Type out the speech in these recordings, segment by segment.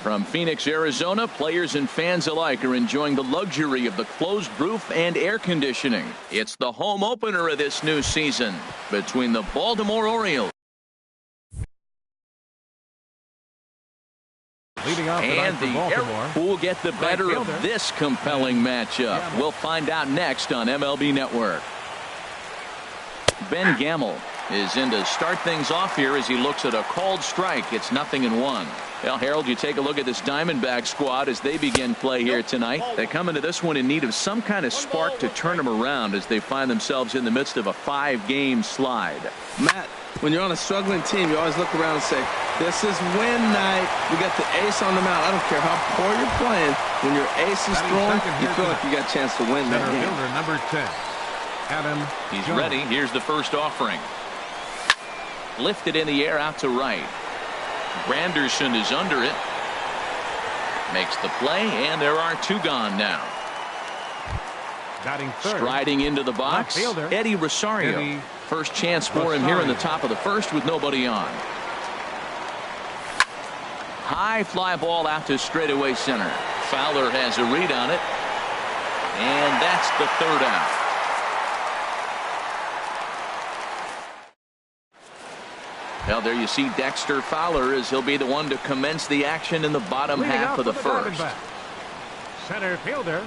From Phoenix, Arizona, players and fans alike are enjoying the luxury of the closed roof and air conditioning. It's the home opener of this new season between the Baltimore Orioles and the Air will get the better of this compelling matchup. We'll find out next on MLB Network. Ben Gamble is in to start things off here as he looks at a called strike. It's 0-1. Well, Harold, you take a look at this Diamondback squad as they begin play here tonight. They come into this one in need of some kind of spark to turn them around as they find themselves in the midst of a 5-game slide. Matt, when you're on a struggling team, you always look around and say, this is win night. We got the ace on the mound. I don't care how poor you're playing. When your ace is thrown, you feel like you got a chance to win that game. Number 10, Adam. He's ready. Here's the first offering. Lifted in the air out to right. Granderson is under it. Makes the play, and there are 2 gone now. Striding into the box, Eddie Rosario. First chance for him here in the top of the first with nobody on. High fly ball out to straightaway center. Fowler has a read on it, and that's the 3rd out. Well, there you see Dexter Fowler as he'll be the one to commence the action in the bottom half of the first. Center fielder.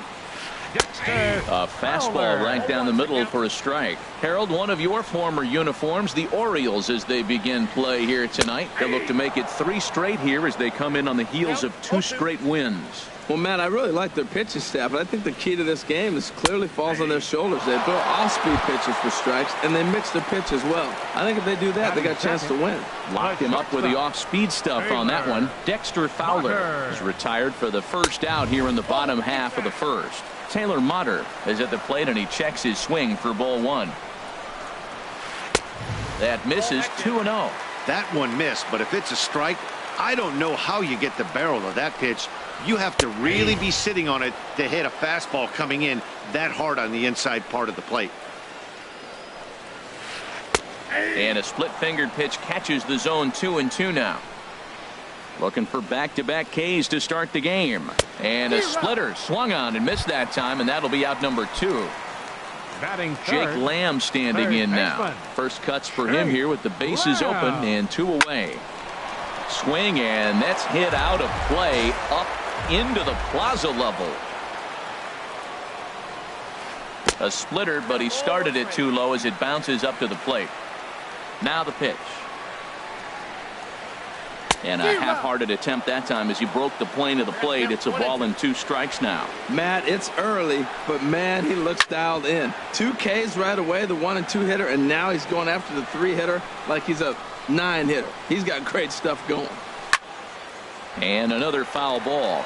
A fastball right down the middle for a strike. Harold, one of your former uniforms, the Orioles, as they begin play here tonight. They'll look to make it 3 straight here as they come in on the heels of 2 straight wins. Well, Matt, I really like their pitching staff, but I think the key to this game is clearly falls on their shoulders. They throw off-speed pitches for strikes, and they mix their pitch as well. I think if they do that, they got a chance to win. Locked him up with the off-speed stuff on that one. Dexter Fowler is retired for the first out here in the bottom half of the first. Taylor Motter is at the plate, and he checks his swing for ball 1. That misses. 2-0. That one missed, but if it's a strike, I don't know how you get the barrel of that pitch. You have to really be sitting on it to hit a fastball coming in that hard on the inside part of the plate. And a split-fingered pitch catches the zone. 2-2 now. Looking for back-to-back Ks to start the game. And a splitter swung on and missed that time, and that'll be out number 2. Jake Lamb standing in now. First cuts for him here with the bases open and 2 away. Swing, and that's hit out of play up into the plaza level. A splitter, but he started it too low as it bounces up to the plate. Now the pitch. And a half-hearted attempt that time as he broke the plane of the plate. It's a ball and 2 strikes now. Matt, it's early, but man, he looks dialed in. 2 Ks right away, the 1 and 2 hitter, and now he's going after the 3 hitter like he's a 9 hitter. He's got great stuff going. And another foul ball.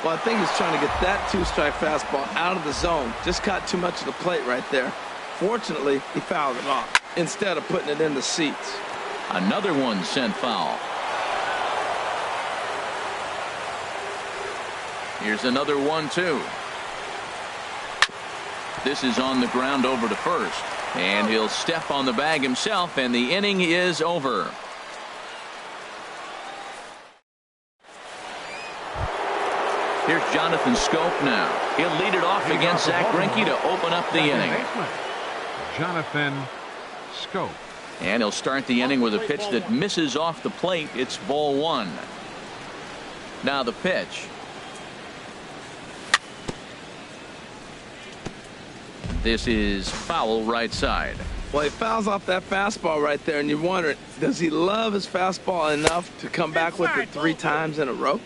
Well, I think he's trying to get that 2-strike fastball out of the zone. Just caught too much of the plate right there. Fortunately, he fouled it off instead of putting it in the seats. Another one sent foul. Here's another 1-2. This is on the ground over to first. And he'll step on the bag himself, and the inning is over. Here's Jonathan Scope now. He'll lead it off against Zach Greinke to open up the inning. Jonathan Scope. And he'll start the inning with a pitch that misses off the plate. It's ball 1. Now the pitch. This is foul right side. Well, he fouls off that fastball right there, and you're wondering, does he love his fastball enough to come back with it 3 times in a row?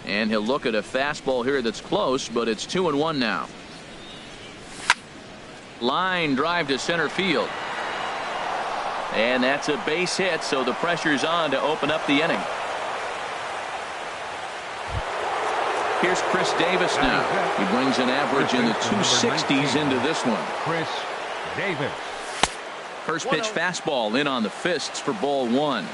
And he'll look at a fastball here that's close, but it's 2-1 now. Line drive to center field. And that's a base hit, so the pressure's on to open up the inning. Here's Chris Davis now. He brings an average in the 260s into this one. Chris Davis. First pitch fastball in on the fists for ball 1.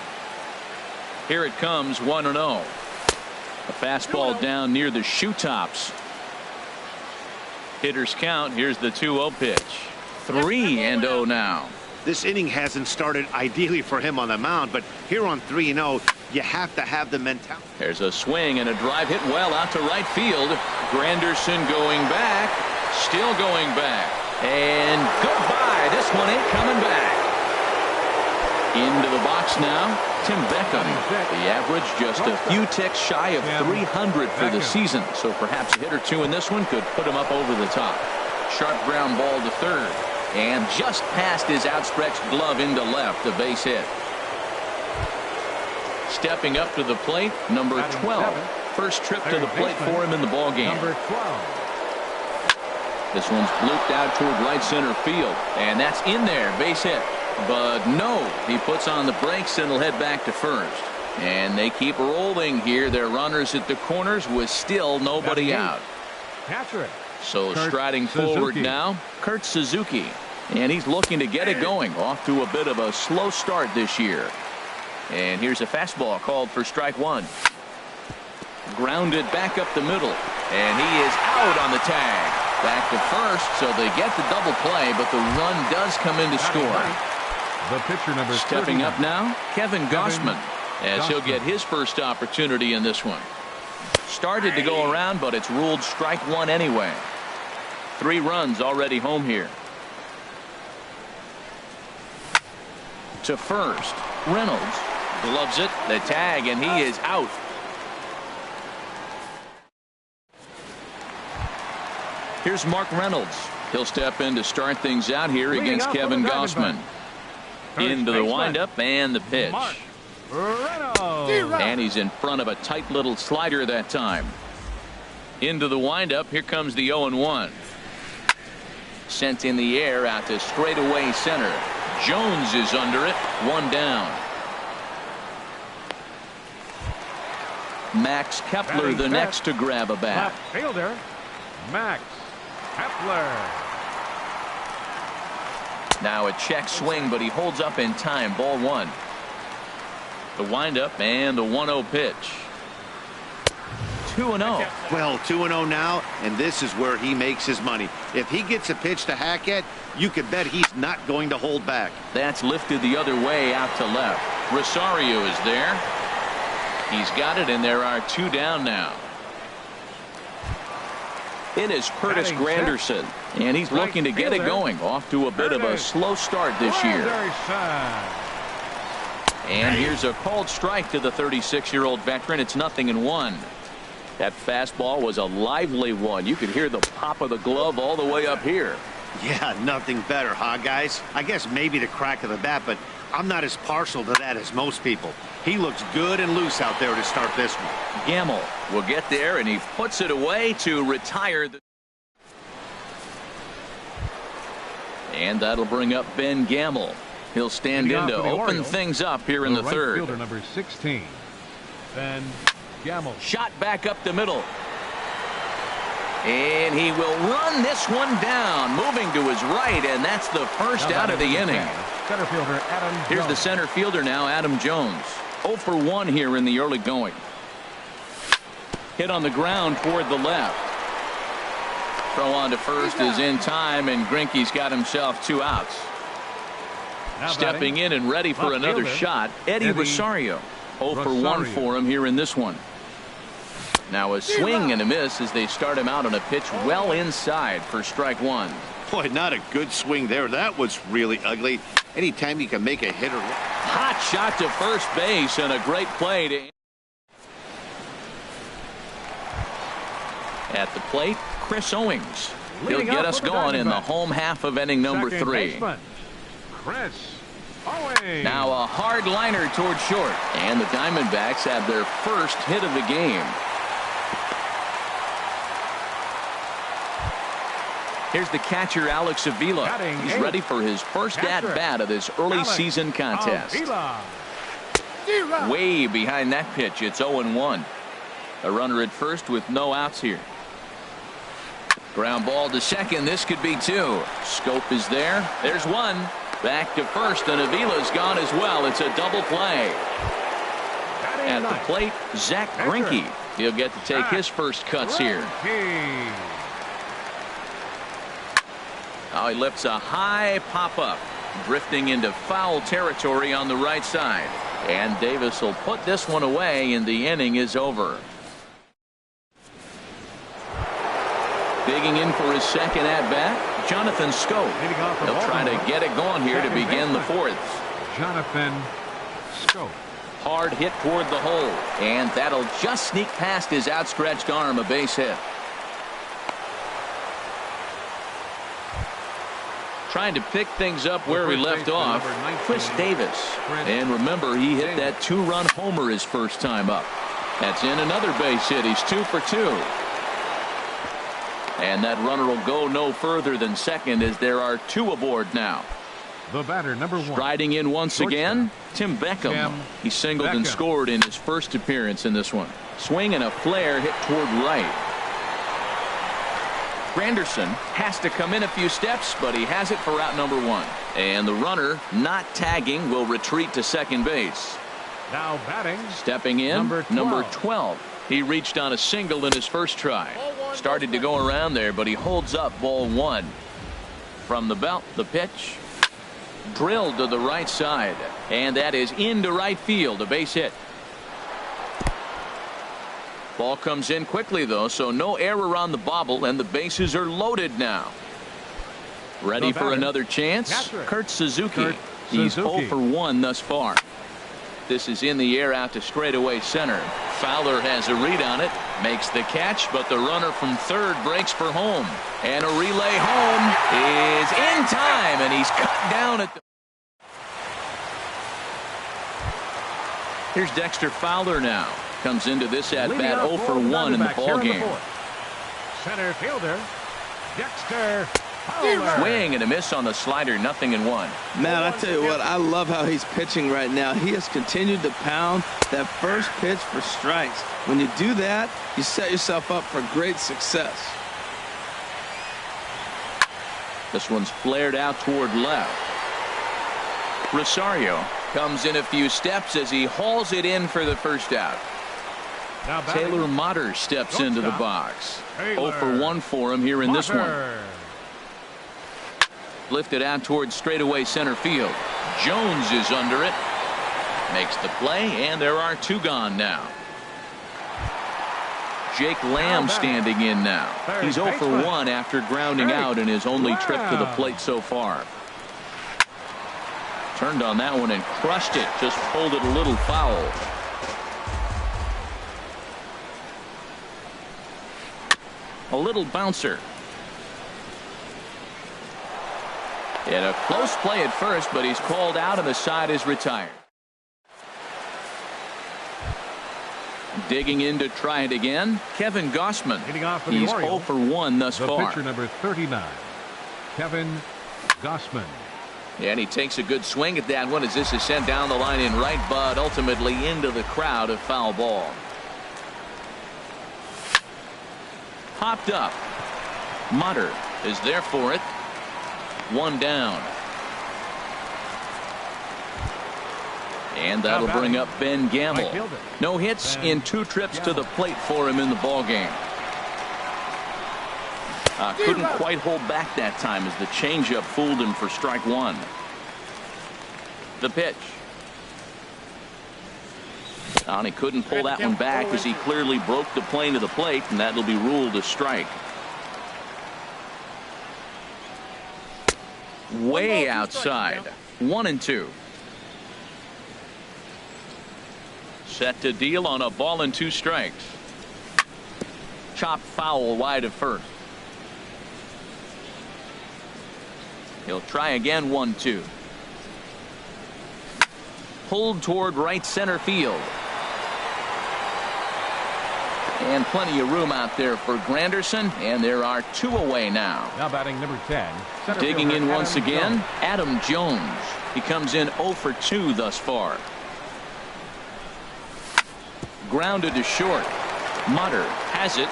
Here it comes, 1-0. A fastball down near the shoe tops. Hitters count. Here's the 2-0 pitch. 3-0 now. This inning hasn't started ideally for him on the mound, but here on 3-0, You have to have the mentality. There's a swing and a drive hit well out to right field. Granderson going back. Still going back. And goodbye. This one ain't coming back. Into the box now, Tim Beckham. The average just a few ticks shy of 300 for the season. So perhaps a hit or two in this one could put him up over the top. Sharp ground ball to third. And just past his outstretched glove into left, a base hit. Stepping up to the plate, number 12. First trip to the plate for him in the ballgame. Number 12. This one's blooped out toward right center field. And that's in there, base hit. But no, he puts on the brakes and will head back to first. And they keep rolling here. Their runners at the corners with still nobody out. Catcher it. So Kurt striding forward Suzuki. now, Kurt Suzuki. And he's looking to get it going. Off to a bit of a slow start this year. And here's a fastball called for strike one. Grounded back up the middle. And he is out on the tag. Back to first, so they get the double play, but the run does come in to score. The pitcher number Stepping 39. up now, Kevin Gossman, as he'll get his first opportunity in this one. Started to go around, but it's ruled strike one anyway. 3 runs already home here. To first, Reynolds gloves it, the tag, and he is out. Here's Mark Reynolds. He'll step in to start things out here against Kevin Gossman. Into the windup and the pitch. And he's in front of a tight little slider that time. Into the windup. Here comes the 0-1. Sent in the air out to straightaway center. Jones is under it. 1 down. Max Kepler the next to grab a bat. Left fielder Max Kepler. Now a check swing, but he holds up in time. Ball 1. The windup and the 1-0 pitch. 2-0. Well, 2-0 now, and this is where he makes his money. If he gets a pitch to hack at, you can bet he's not going to hold back. That's lifted the other way out to left. Rosario is there. He's got it, and there are 2 down now. In is Curtis Granderson, and he's looking to get it going. Off to a bit of a slow start this year. And here's a called strike to the 36-year-old veteran. It's 0-1. That fastball was a lively one. You could hear the pop of the glove all the way up here. Yeah, nothing better, huh, guys? I guess maybe the crack of the bat, but I'm not as partial to that as most people. He looks good and loose out there to start this one. Gamble will get there, and he puts it away to retire. And that'll bring up Ben Gamble. He'll stand in to open things up here in the third. Fielder number 16. Ben Gamble. Shot back up the middle. And he will run this one down, moving to his right, and that's the first out of the inning. Center fielder Adam Jones. Here's the center fielder now, Adam Jones. 0 for 1 here in the early going. Hit on the ground toward the left. Throw on to first is in time, and Greinke's got himself 2 outs. Stepping in and ready for another shot, Eddie Rosario. 0 for 1 for him here in this one. Now a swing and a miss as they start him out on a pitch well inside for strike 1. Boy, not a good swing there. That was really ugly. Anytime you can make a hitter. Hot shot to first base and a great play to. At the plate, Chris Owings. He'll get us going in the home half of inning number 3. Chris Owings. Now a hard liner toward short. And the Diamondbacks have their first hit of the game. Here's the catcher, Alex Avila. He's ready for his first at-bat of this early season contest. Way behind that pitch, it's 0-1. A runner at first with no outs here. Ground ball to second. This could be 2. Scope is there. There's 1. Back to first, and Avila's gone as well. It's a double play. At the plate, Zach Greinke. He'll get to take his first cuts here. Now he lifts a high pop-up, drifting into foul territory on the right side. And Davis will put this one away, and the inning is over. Digging in for his second at-bat, Jonathan Scope. He'll try to get it going here to begin the fourth. Jonathan Scope. Hard hit toward the hole, and that'll just sneak past his outstretched arm, a base hit. Trying to pick things up where we left off, Chris Davis. And remember, he hit that two-run homer his first time up. That's in another base hit. He's 2 for 2. And that runner will go no further than second as there are 2 aboard now. The batter, number 1. Striding in once again, Tim Beckham. He singled and scored in his first appearance in this one. Swing and a flare hit toward right. Granderson has to come in a few steps, but he has it for out number 1. And the runner, not tagging, will retreat to second base. Now batting. Stepping in, number 12. He reached on a single in his first try. Started to go around there, but he holds up ball 1. From the belt, the pitch. Drilled to the right side. And that is into right field, a base hit. Ball comes in quickly, though, so no error on the bobble, and the bases are loaded now. Ready for another chance? Kurt Suzuki. He's 0 for 1 thus far. This is in the air out to straightaway center. Fowler has a read on it, makes the catch, but the runner from third breaks for home. And a relay home is in time, and he's cut down at the... Here's Dexter Fowler now. Comes into this at bat 0 for 1 in the ball game. Center fielder Dexter Fowler. Swing and a miss on the slider, 0-1. Man, I tell you what, I love how he's pitching right now. He has continued to pound that first pitch for strikes. When you do that, you set yourself up for great success. This one's flared out toward left. Rosario comes in a few steps as he hauls it in for the first out. Taylor Motter steps into the box. 0 for 1 for him here in this one. Lifted out towards straightaway center field. Jones is under it. Makes the play, and there are 2 gone now. Jake Lamb standing in now. He's 0 for 1 after grounding out in his only trip to the plate so far. Turned on that one and crushed it. Just pulled it a little foul. A little bouncer. And a close play at first, but he's called out and the side is retired. Digging in to try it again, Kevin Gossman. He's 0 for 1 thus far. Pitcher number 39, Kevin Gossman. And he takes a good swing at that one as this is sent down the line in right, but ultimately into the crowd, a foul ball. Popped up. Mutter is there for it. 1 down. And that'll bring up Ben Gamble. No hits in 2 trips to the plate for him in the ball game. Couldn't quite hold back that time as the changeup fooled him for strike 1. The pitch. And he couldn't pull that one back as he clearly broke the plane of the plate, and that'll be ruled a strike. Way outside. 1-2. Set to deal on a ball and 2 strikes. Chopped foul wide of first. He'll try again. 1-2. Pulled toward right center field. And plenty of room out there for Granderson, and there are 2 away now. Now batting number 10. Digging in once again, Adam Jones. He comes in 0 for 2 thus far. Grounded to short. Mutter has it.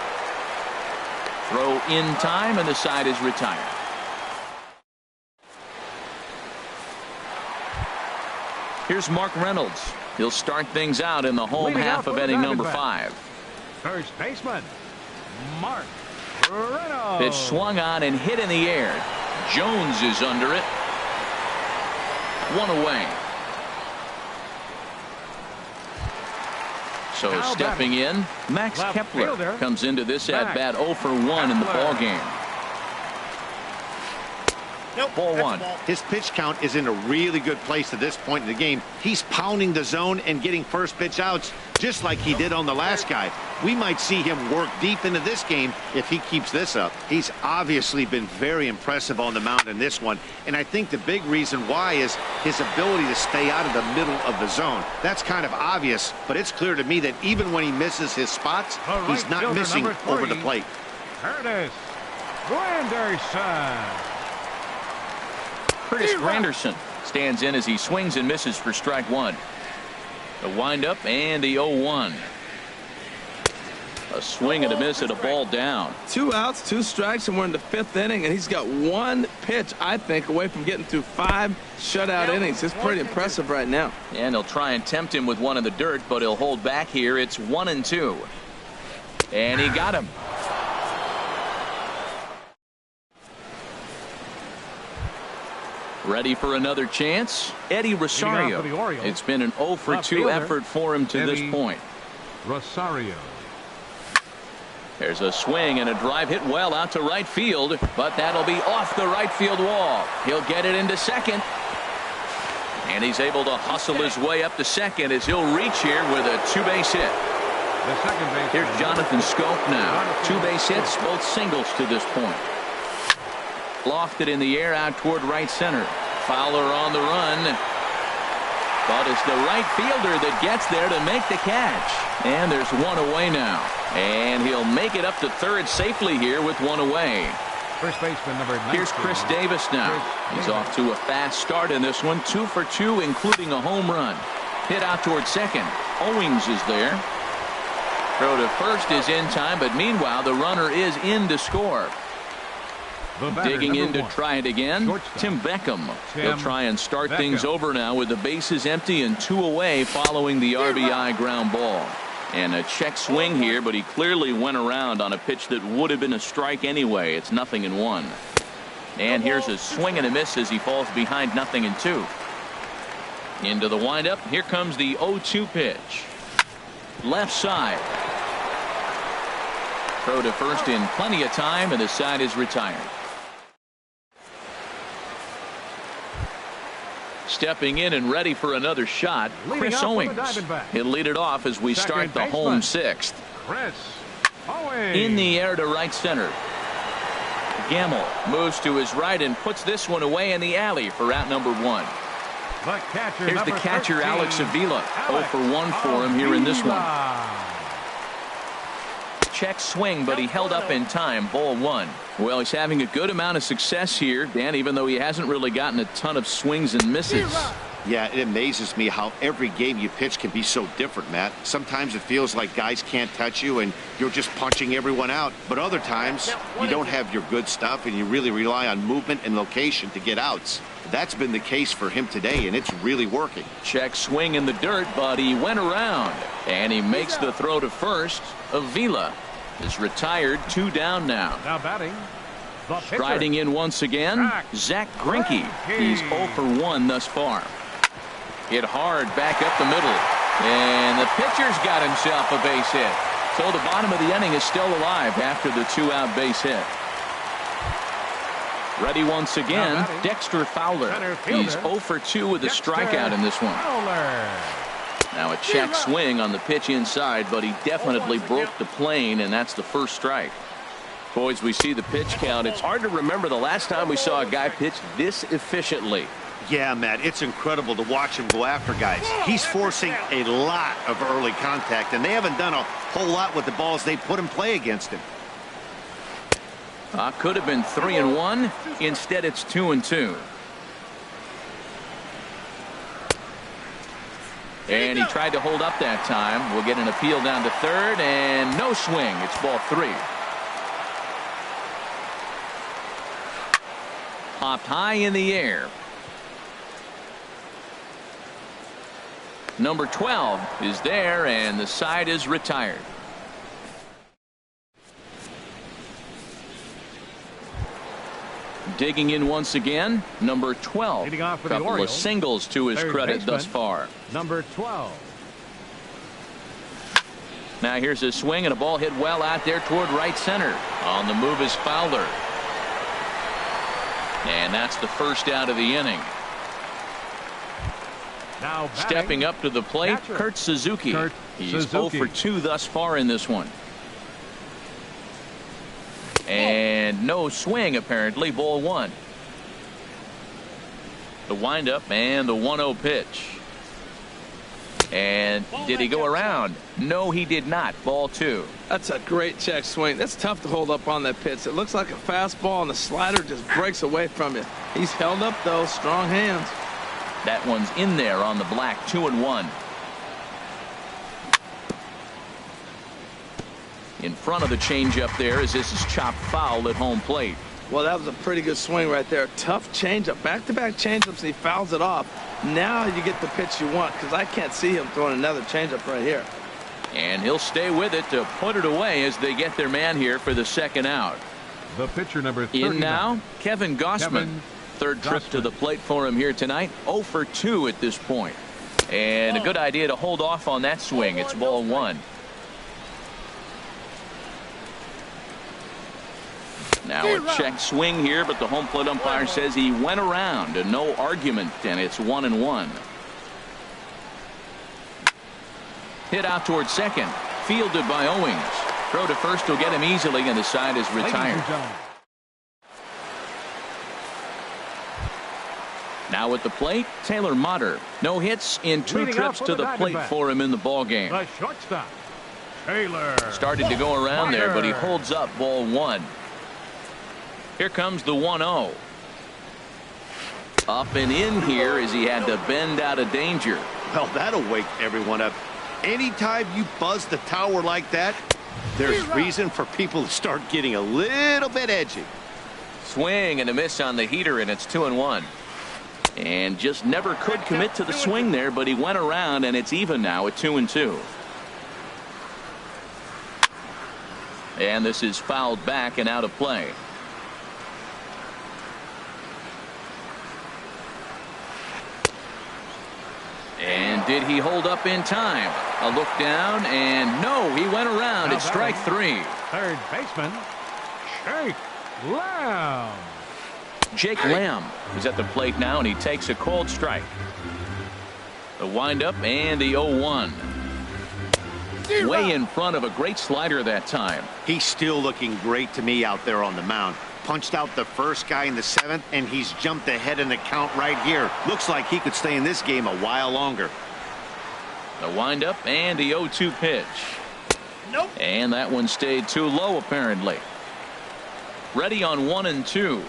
Throw in time, and the side is retired. Here's Mark Reynolds. He'll start things out in the home half of inning number 5. First baseman, Mark Reynolds. Pitch swung on and hit in the air. Jones is under it. 1 away. So Now stepping in, Max left Kepler fielder, comes into this Max at-bat 0 for 1 in the Kepler. ball game. Ball one. His pitch count is in a really good place at this point in the game. He's pounding the zone and getting first pitch outs just like he did on the last guy. We might see him work deep into this game if he keeps this up. He's obviously been very impressive on the mound in this one, and I think the big reason why is his ability to stay out of the middle of the zone. That's kind of obvious, but it's clear to me that even when he misses his spots, he's not missing over the plate. Curtis Granderson. Curtis Granderson stands in as he swings and misses for strike one. The windup and the 0-1. A swing and a miss at a ball down. 2 outs, 2 strikes, and we're in the 5th inning, and he's got 1 pitch, I think, away from getting through 5 shutout innings. It's pretty impressive right now. And he'll try and tempt him with one in the dirt, but he'll hold back here. It's 1-2. And he got him. Ready for another chance? Eddie Rosario. It's been an 0 for 2 effort for him to this point. Rosario. There's a swing and a drive hit well out to right field, but that'll be off the right field wall. He'll get it into second. And he's able to hustle his way up to second as he'll reach here with a 2-base hit. The second base. Here's Jonathan Scope now. 2-base hits, both singles to this point. Lofted in the air out toward right center. Fowler on the run. But it's the right fielder that gets there to make the catch. And there's one away now. And he'll make it up to third safely here with one away. First baseman number 19. Here's Chris Davis now. He's off to a fast start in this one. 2 for 2, including a home run. Hit out toward second. Owings is there. Throw to first is in time, but meanwhile the runner is in to score. Digging in to try it again, Tim Beckham. He'll try and start things over now with the bases empty and 2 away following the RBI ground ball. And a check swing here, but he clearly went around on a pitch that would have been a strike anyway. It's 0-1. And here's a swing and a miss as he falls behind 0-2. Into the windup. Here comes the 0-2 pitch. Left side. Throw to first in plenty of time, and the side is retired. Stepping in and ready for another shot, Chris Owings. He'll lead it off as we start the home 6th. Chris Owings. In the air to right center. Gamble moves to his right and puts this one away in the alley for out number 1. Here's the catcher, 13, Alex Avila. 0 for 1 for him here in this one. Check swing, but he held up in time. Ball 1. Well, he's having a good amount of success here, Dan, even though he hasn't really gotten a ton of swings and misses. Yeah, it amazes me how every game you pitch can be so different, Matt. Sometimes it feels like guys can't touch you and you're just punching everyone out. But other times you don't have your good stuff and you really rely on movement and location to get outs. That's been the case for him today, and it's really working. Check swing in the dirt, but he went around. And he makes the throw to first. Avila is retired. 2 down now. Now batting. Striding in once again, Zach Greinke. He's 0 for 1 thus far. Hit hard back up the middle. And the pitcher's got himself a base hit. So the bottom of the inning is still alive after the 2-out base hit. Ready once again, Dexter Fowler. He's 0 for 2 with a strikeout in this one. Now a check swing on the pitch inside, but he definitely broke the plane, and that's the first strike. Boys, we see the pitch count. It's hard to remember the last time we saw a guy pitch this efficiently. Yeah, Matt, it's incredible to watch him go after guys. He's forcing a lot of early contact, and they haven't done a whole lot with the balls they put in play against him. Could have been 3-1. Instead, it's 2-2. And he tried to hold up that time. We'll get an appeal down to third, and no swing. It's ball 3. Popped high in the air. Number 12 is there, and the side is retired. Digging in once again, number 12. Leading off for the Couple of Orioles, singles to his third credit baseman, thus far. Number 12. Now here's a swing and a ball hit well out there toward right center. On the move is Fowler. And that's the first out of the inning. Now stepping up to the plate, Kurt Suzuki. He's 0 for 2 thus far in this one. And no swing, apparently. Ball 1. The windup and the 1-0 pitch. And did he go around? No, he did not. Ball 2. That's a great check swing. That's tough to hold up on that pitch. It looks like a fastball, and the slider just breaks away from you. He's held up, though. Strong hands. That one's in there on the black. 2-1. In front of the changeup there as this is chopped foul at home plate. Well, that was a pretty good swing right there. Tough changeup. Back-to-back changeups, and he fouls it off. Now you get the pitch you want, because I can't see him throwing another changeup right here. And he'll stay with it to put it away as they get their man here for the second out. The pitcher number 39. In now, Kevin Gausman. Third trip to the plate for him here tonight. 0 for 2 at this point. And a good idea to hold off on that swing. It's ball 1. Now a check swing here, but the home plate umpire says he went around, and no argument, and it's 1-1. Hit out towards second, fielded by Owings. Throw to first will get him easily, and the side is retired. Now at the plate, Taylor Motter. No hits in 2 trips to the plate for him in the ball game. The shortstop, Taylor. Started to go around there, but he holds up. Ball 1. Here comes the 1-0. Up and in here as he had to bend out of danger. Well, that'll wake everyone up. Anytime you buzz the tower like that, there's reason for people to start getting a little bit edgy. Swing and a miss on the heater, and it's 2-1. And just never could commit to the swing there, but he went around, and it's even now at 2-2. And this is fouled back and out of play. And did he hold up in time? A look down, and no, he went around. It's strike 3. Third baseman, Jake Lamb. Jake Lamb is at the plate now, and he takes a cold strike. The windup and the 0-1. Way in front of a great slider that time. He's still looking great to me out there on the mound. Punched out the first guy in the 7th, and he's jumped ahead in the count right here. Looks like he could stay in this game a while longer. The windup and the 0-2 pitch. Nope. And that one stayed too low, apparently. Ready on 1-2.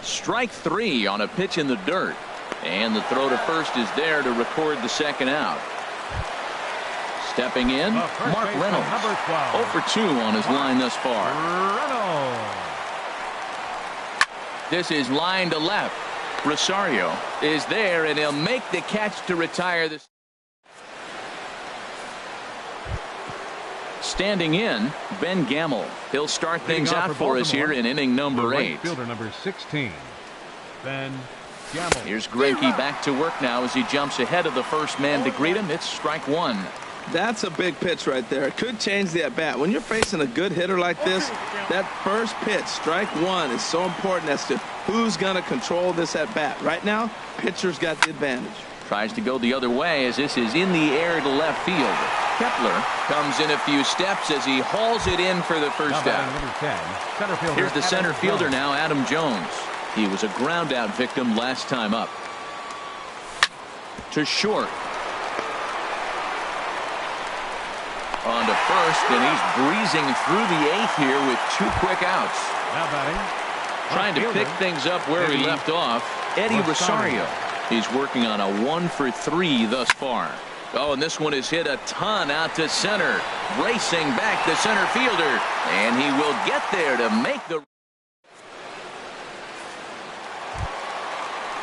Strike 3 on a pitch in the dirt. And the throw to first is there to record the second out. Stepping in, Mark Reynolds. 0 for 2 on his line thus far. Reynolds. This is line to left. Rosario is there, and he'll make the catch to retire this. Standing in, Ben Gamble. He'll start things out for us here in inning number 8. Fielder number 16, Ben Gamble. Here's Greinke back to work now as he jumps ahead of the first man to greet him. It's strike 1. That's a big pitch right there. It could change the at-bat. When you're facing a good hitter like this, that first pitch, strike 1, is so important as to who's going to control this at-bat. Right now, pitcher's got the advantage. Tries to go the other way as this is in the air to left field. Kepler comes in a few steps as he hauls it in for the first out. Here's the center fielder now, Adam Jones. He was a ground out victim last time up. To short. On to first, and he's breezing through the 8th here with 2 quick outs. Now batting. Trying to pick things up where he left off, Eddie Rosario. He's working on a 1 for 3 thus far. Oh, and this one is hit a ton out to center. Racing back the center fielder, and he will get there to make the.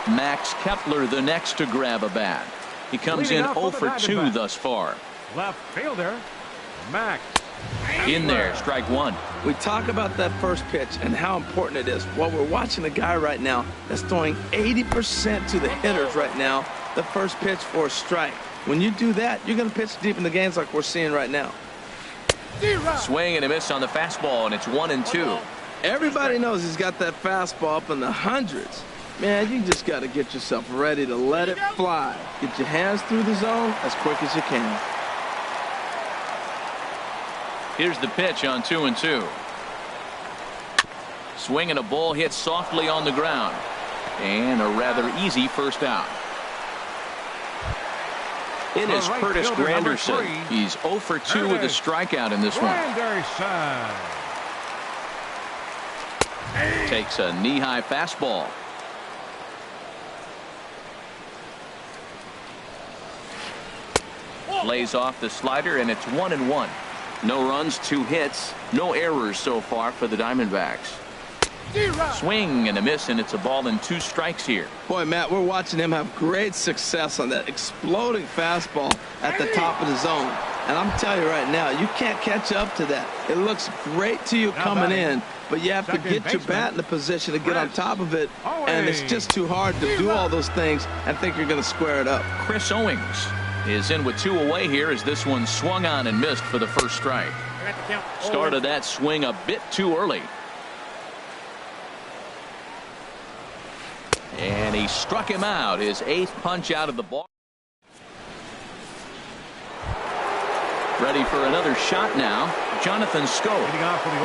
Max Kepler the next to grab a bat. He comes in 0 for 2 thus far. Left fielder, Max. In there, strike 1. We talk about that first pitch and how important it is. Well, we're watching a guy right now that's throwing 80% to the hitters right now. The first pitch for a strike. When you do that, you're going to pitch deep in the games like we're seeing right now. Swing and a miss on the fastball, and it's 1-2. Everybody knows he's got that fastball up in the hundreds. Man, you just got to get yourself ready to let it fly. Get your hands through the zone as quick as you can. Here's the pitch on 2-2. Swing and a ball hit softly on the ground. And a rather easy first out. In is Curtis Granderson. He's 0 for 2 with a strikeout in this one. Takes a knee-high fastball. Lays off the slider, and it's 1-1. No runs, 2 hits, no errors so far for the Diamondbacks. Swing and a miss, and it's a ball and 2 strikes here. Boy, Matt, we're watching him have great success on that exploding fastball at the top of the zone. And I'm telling you right now, you can't catch up to that. It looks great to you coming in, but you have to get your bat in the position to get on top of it. And it's just too hard to do all those things and think you're going to square it up. Chris Owings is in with 2 away here as this one swung on and missed for the first strike. Started that swing a bit too early. And he struck him out, his 8th punch out of the ball. Ready for another shot now. Jonathan Schoop.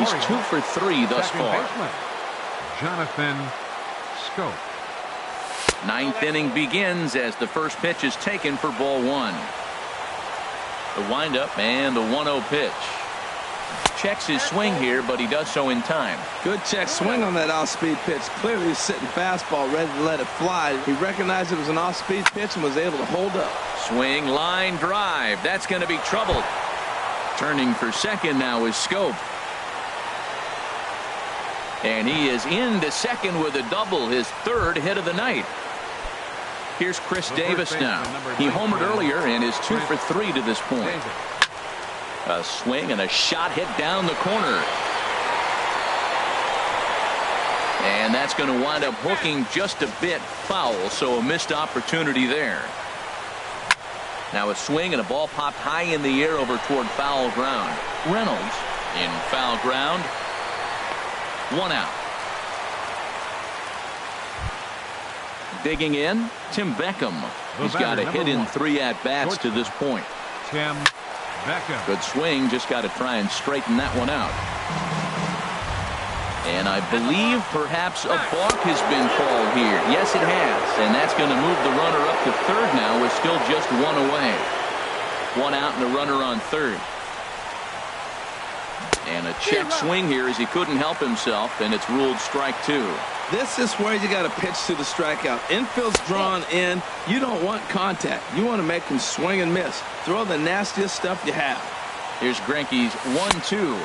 He's 2 for 3 thus far. Jonathan Schoop. 9th inning begins as the first pitch is taken for ball 1. The windup and the 1-0 pitch. Checks his swing here, but he does so in time. Good check swing on that off-speed pitch. Clearly he's sitting fastball, ready to let it fly. He recognized it was an off-speed pitch and was able to hold up. Swing, line drive. That's going to be trouble. Turning for second now is Schoop. And he is into second with a double, his 3rd hit of the night. Here's Chris Davis now. He homered earlier and is 2 for 3 to this point. A swing and a shot hit down the corner. And that's going to wind up hooking just a bit foul, so a missed opportunity there. Now a swing and a ball popped high in the air over toward foul ground. Reynolds in foul ground. 1 out. Digging in, Tim Beckham. He's got a hit in 3 at-bats to this point. Tim Beckham. Good swing, just got to try and straighten that one out. And I believe perhaps a balk has been called here. Yes, it has. And that's going to move the runner up to third now with still just 1 away. 1 out and a runner on third. And a check swing here as he couldn't help himself, and it's ruled strike 2. This is where you got to pitch to the strikeout. Infield's drawn in. You don't want contact. You want to make him swing and miss. Throw the nastiest stuff you have. Here's Greinke's 1-2.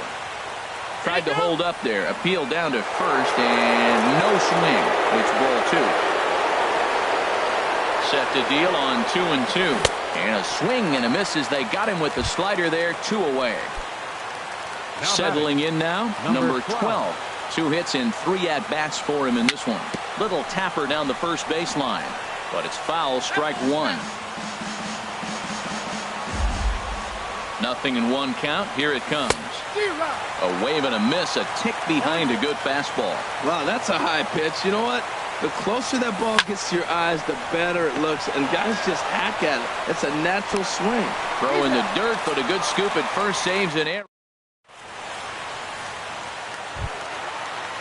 Tried to hold up there. Appeal down to first, and no swing. It's ball 2. Set to deal on 2-2. And a swing and a miss as they got him with the slider there. 2 away. Settling in now, number 12. 2 hits and 3 at-bats for him in this one. Little tapper down the first baseline, but it's foul, strike 1. 0-1 count. Here it comes. A wave and a miss, a tick behind a good fastball. Wow, that's a high pitch. You know what? The closer that ball gets to your eyes, the better it looks, and guys just hack at it. It's a natural swing. Throw in the dirt, but a good scoop at first, saves an error.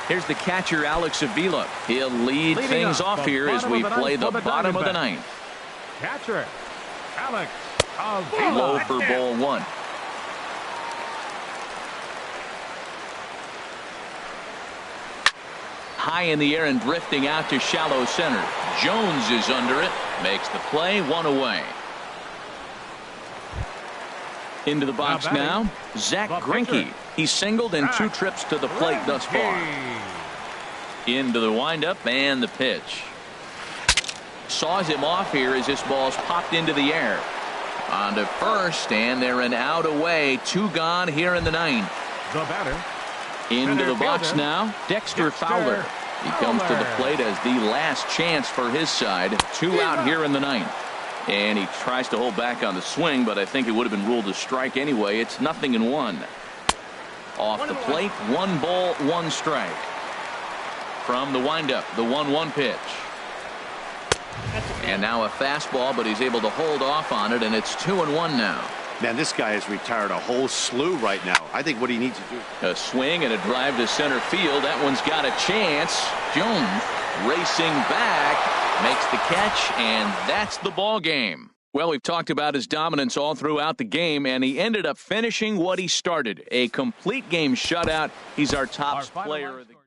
Here's the catcher, Alex Avila. He'll lead things off here as we play the bottom of the 9th. Catcher, Alex Low for ball 1. High in the air and drifting out to shallow center. Jones is under it. Makes the play. 1 away. Into the box now, Zach Greinke. He's singled in 2 trips to the plate thus far. Into the windup and the pitch. Saws him off here as this ball's popped into the air. On to first, and they're an out away. 2 gone here in the 9th. The batter. Into the box now, Dexter Fowler. He comes to the plate as the last chance for his side. 2 out here in the 9th. And he tries to hold back on the swing, but I think it would have been ruled a strike anyway. It's 0-1. Off the plate, 1 ball, 1 strike. From the windup, the 1-1 pitch. And now a fastball, but he's able to hold off on it, and it's 2-1 now. Man, this guy has retired a whole slew right now. I think what he needs to do. A swing and a drive to center field. That one's got a chance. Jones racing back, makes the catch, and that's the ball game. Well, we've talked about his dominance all throughout the game, and he ended up finishing what he started. A complete game shutout. He's our top player of the game.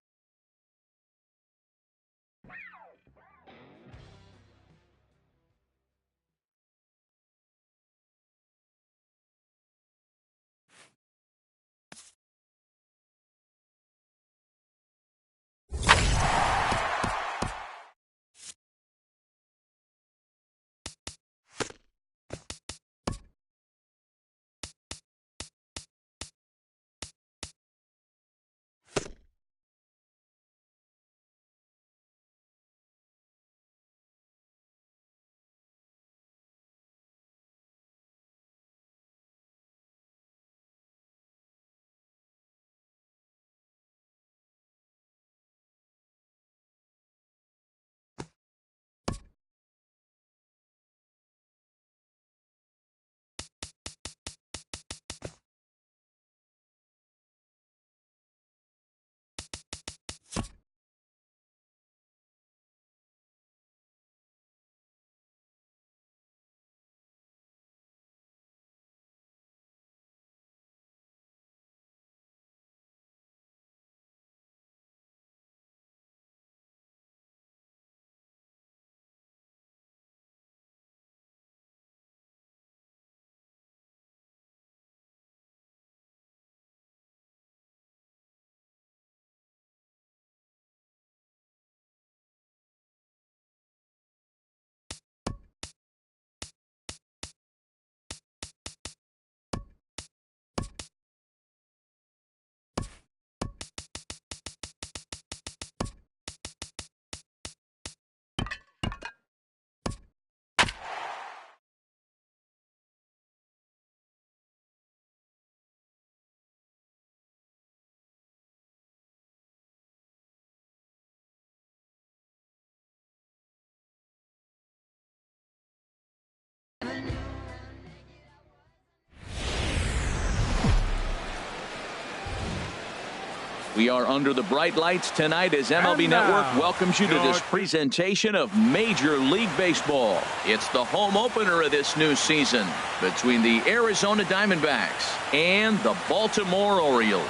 We are under the bright lights tonight as MLB Network welcomes you to this presentation of Major League Baseball. It's the home opener of this new season between the Arizona Diamondbacks and the Baltimore Orioles.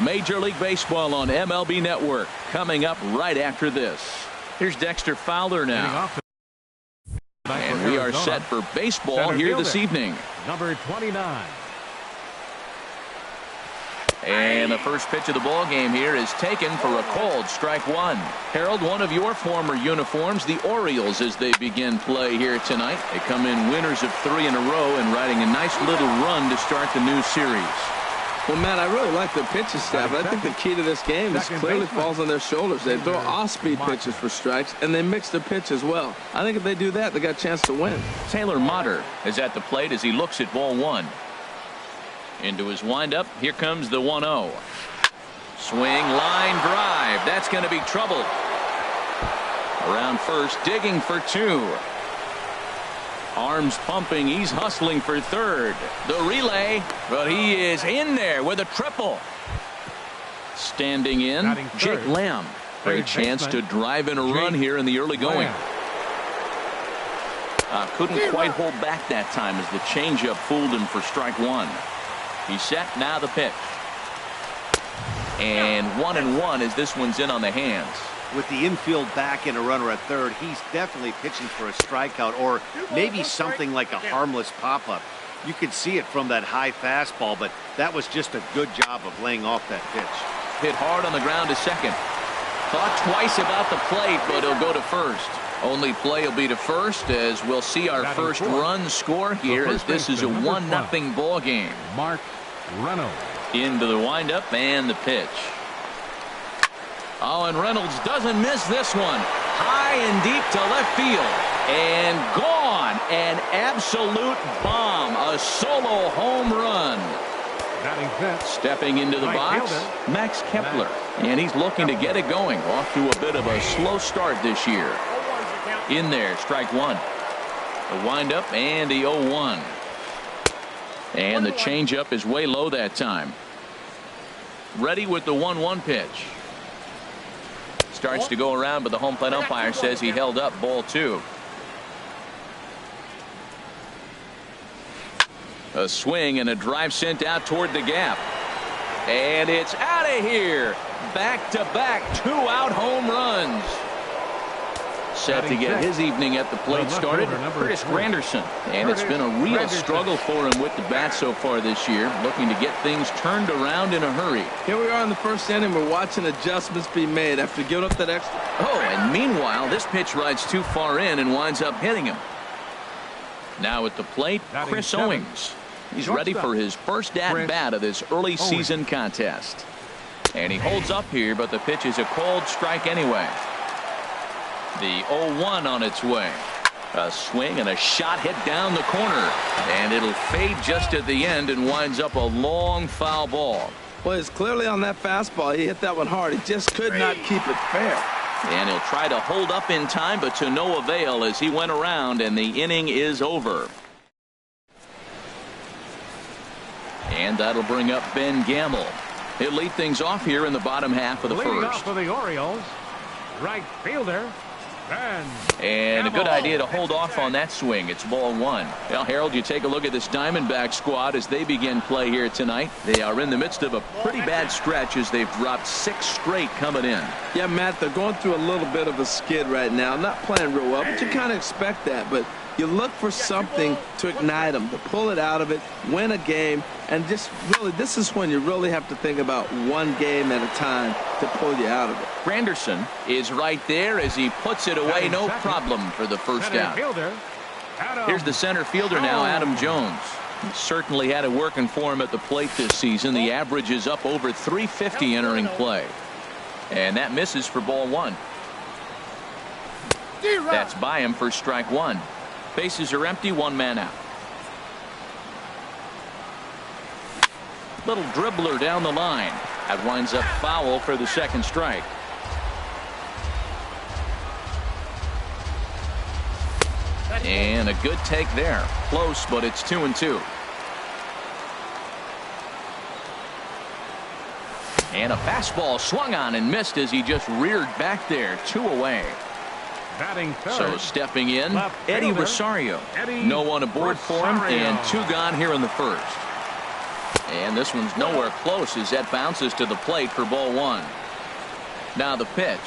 Major League Baseball on MLB Network coming up right after this. Here's Dexter Fowler now. And we are set for baseball here this evening. Number 29. And the first pitch of the ball game here is taken for a called strike 1. Harold, one of your former uniforms, the Orioles, as they begin play here tonight. They come in winners of 3 in a row and riding a nice little run to start the new series. Well, Matt, I really like their pitching staff. I think the key to this game is clearly falls on their shoulders. They throw off-speed pitches for strikes, and they mix their pitch as well. I think if they do that, they got a chance to win. Taylor Motter is at the plate as he looks at ball 1. Into his windup. Here comes the 1-0. Swing, line drive. That's going to be trouble. Around first, digging for 2. Arms pumping. He's hustling for third. The relay, but he is in there with a triple. Standing in, Jake Lamb. Great chance to drive in a run here in the early going. Couldn't quite hold back that time as the changeup fooled him for strike 1. He's set. Now the pitch. And 1-1 as this one's in on the hands. With the infield back and a runner at third, he's definitely pitching for a strikeout or maybe something like a harmless pop-up. You could see it from that high fastball, but that was just a good job of laying off that pitch. Hit hard on the ground to second. Thought twice about the plate, but he'll go to first. Only play will be to first as we'll see our first run score here as this is a 1-0 ball game. Mark Reynolds. Into the windup and the pitch. Oh, and Reynolds doesn't miss this one. high and deep to left field. And gone. An absolute bomb. A solo home run. Batting fifth. Stepping into the box, Max Kepler. And he's looking to get it going. Off to a bit of a slow start this year. In there, strike one. The windup and the 0-1. And the changeup is way low that time. Ready with the 1-1 pitch. Starts to go around, but the home plate umpire says he held up, ball two. A swing and a drive sent out toward the gap. And it's out of here. Back-to-back two-out home runs. Set to get his evening at the plate started, Curtis Granderson. And it's been a real struggle for him with the bat so far this year, looking to get things turned around in a hurry. Here we are in the first inning. We're watching adjustments be made after giving up that extra. Oh, and meanwhile, this pitch rides too far in and winds up hitting him. Now at the plate, Chris Owings. He's ready for his first at-bat of this early season contest. And he holds up here, but the pitch is a cold strike anyway. The 0-1 on its way. A swing and a shot hit down the corner. And it'll fade just at the end and winds up a long foul ball. Well, it's clearly on that fastball. He hit that one hard. He just could not keep it fair. And he'll try to hold up in time, but to no avail as he went around, and the inning is over. And that'll bring up Ben Gamble. He'll lead things off here in the bottom half of the Leading first. off for the Orioles, right fielder, Ben And a good Gamble. idea to hold off on that swing. It's ball one. Well, Harold, you take a look at this Diamondback squad as they begin play here tonight. They are in the midst of a pretty bad stretch as they've dropped 6 straight coming in. Yeah, Matt, they're going through a little bit of a skid right now. Not playing real well, but you kind of expect that. But you look for something to ignite them, to pull it out of it, win a game, and just really, this is when you really have to think about one game at a time to pull you out of it. Granderson is right there as he puts it away, no problem for the first out. Here's the center fielder now, Adam Jones. He certainly had it working for him at the plate this season. The average is up over 350 entering play. And that misses for ball one. That's by him for strike one. Bases are empty, one man out. Little dribbler down the line. That winds up foul for the second strike. And a good take there. Close, but it's 2-2. And a fastball swung on and missed as he just reared back there. 2 away. Batting third. So stepping in, Eddie Rosario. No one aboard for him, and 2 gone here in the first. And this one's nowhere close as that bounces to the plate for ball one. Now the pitch.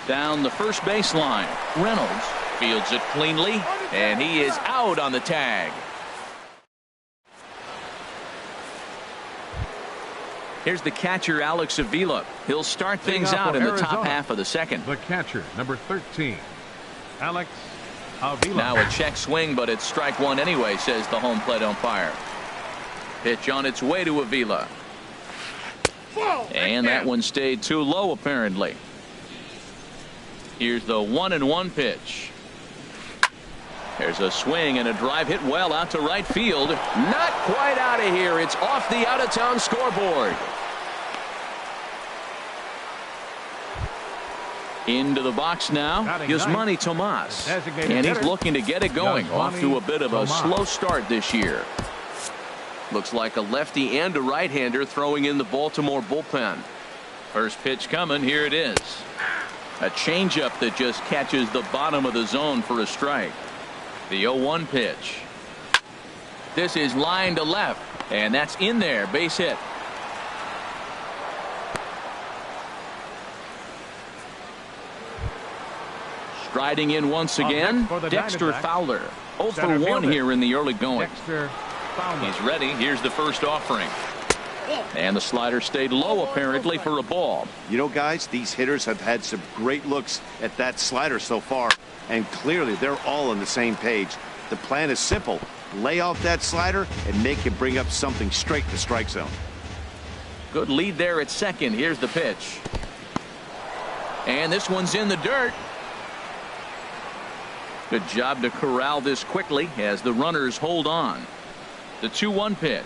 Down the first baseline. Reynolds fields it cleanly, and he is out on the tag. Here's the catcher, Alex Avila. He'll start things out in the top half of the second. The catcher, number 13, Alex Avila. Now a check swing, but it's strike one anyway, says the home plate umpire. Pitch on its way to Avila. And that one stayed too low, apparently. Here's the 1-1 pitch. There's a swing and a drive hit well out to right field. Not quite out of here. It's off the out-of-town scoreboard. Into the box now, Yasmani Tomas. And he's looking to get it going. Off to a bit of a slow start this year. Looks like a lefty and a right-hander throwing in the Baltimore bullpen. First pitch coming. Here it is. A changeup that just catches the bottom of the zone for a strike. The 0-1 pitch. This is line to left, and that's in there. Base hit. Striding in once again, Dexter Fowler. 0 for 1 here in the early going. He's ready. Here's the first offering. And the slider stayed low, apparently, for a ball. You know, guys, these hitters have had some great looks at that slider so far, and clearly they're all on the same page. The plan is simple. Lay off that slider and make him bring up something straight to strike zone. Good lead there at second. Here's the pitch. And this one's in the dirt. Good job to corral this quickly as the runners hold on. The 2-1 pitch.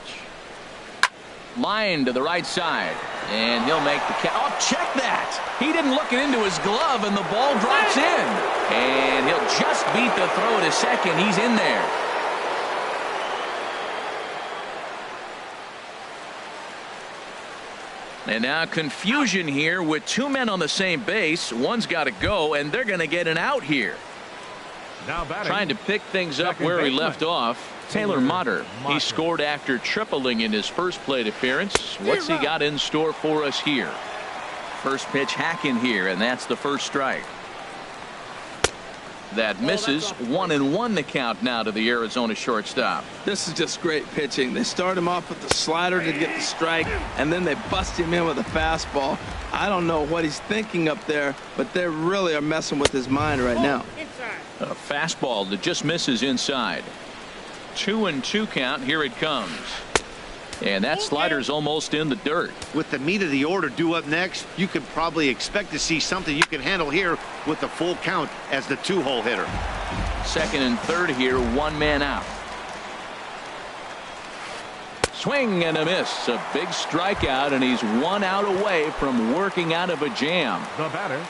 Line to the right side. And he'll make the catch. Oh, check that. He didn't look it into his glove, and the ball drops in. And he'll just beat the throw to second. He's in there. And now confusion here with two men on the same base. One's got to go, and they're going to get an out here. Now batting. Trying to pick things up Second where he baseman. left off. Taylor Motter. He scored after tripling in his first plate appearance. What's he got in store for us here? First pitch hacking here, and that's the first strike. That misses. 1-1 the count now to the Arizona shortstop. This is just great pitching. They start him off with the slider to get the strike, and then they bust him in with a fastball. I don't know what he's thinking up there, but they really are messing with his mind right now. A fastball that just misses inside. 2-2 count. Here it comes. And that slider's almost in the dirt. With the meat of the order due up next, you could probably expect to see something you can handle here with the full count as the 2-hole hitter. Second and third here, one man out. Swing and a miss. A big strikeout, and he's 1 out away from working out of a jam. The batter.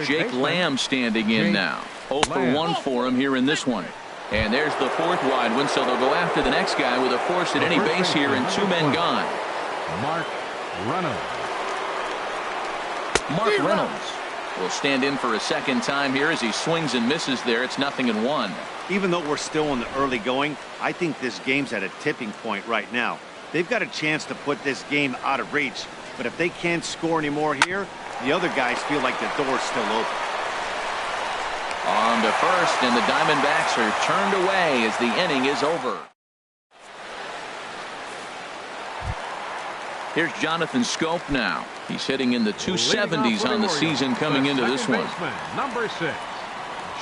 Jake Lamb standing in now. 0 for 1 for him here in this one. And there's the fourth wide one, so they'll go after the next guy with a force at any base here and two men gone. Mark Reynolds will stand in for a second time here as he swings and misses there. It's 0-1. Even though we're still in the early going, I think this game's at a tipping point right now. They've got a chance to put this game out of reach, but if they can't score anymore here, the other guys feel like the door's still open. On to first, and the Diamondbacks are turned away as the inning is over. Here's Jonathan Scope now. He's hitting in the 270s on the season coming into this one. Number 6,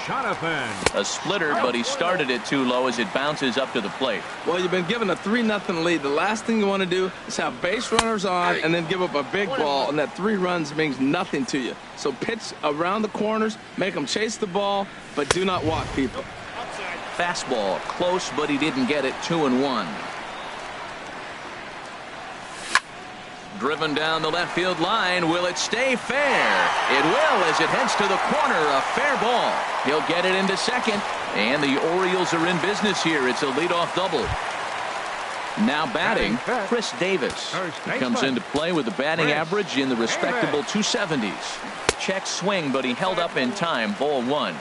Jonathan. A splitter, but he started it too low as it bounces up to the plate. Well, you've been given a 3-0 lead. The last thing you want to do is have base runners on and then give up a big ball, and that 3 runs means nothing to you. So pitch around the corners, make them chase the ball, but do not walk people. Fastball close, but he didn't get it. 2-1. Driven down the left field line. Will it stay fair? It will as it heads to the corner. A fair ball. He'll get it into second. And the Orioles are in business here. It's a leadoff double. Now batting, Chris Davis. He comes into play with a batting average in the respectable 270s. Check swing, but he held up in time. Ball 1.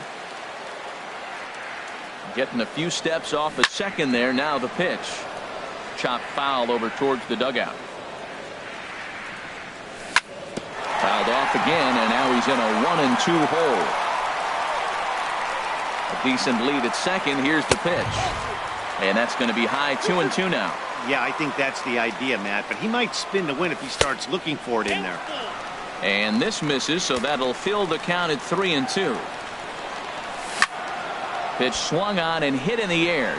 Getting a few steps off a second there. Now the pitch. Chopped foul over towards the dugout. Fouled off again, and now he's in a 1-2 hole. A decent lead at second. Here's the pitch. And that's going to be high. 2-2 now. Yeah, I think that's the idea, Matt, but he might spin to win if he starts looking for it in there. And this misses, so that'll fill the count at 3-2. Pitch swung on and hit in the air.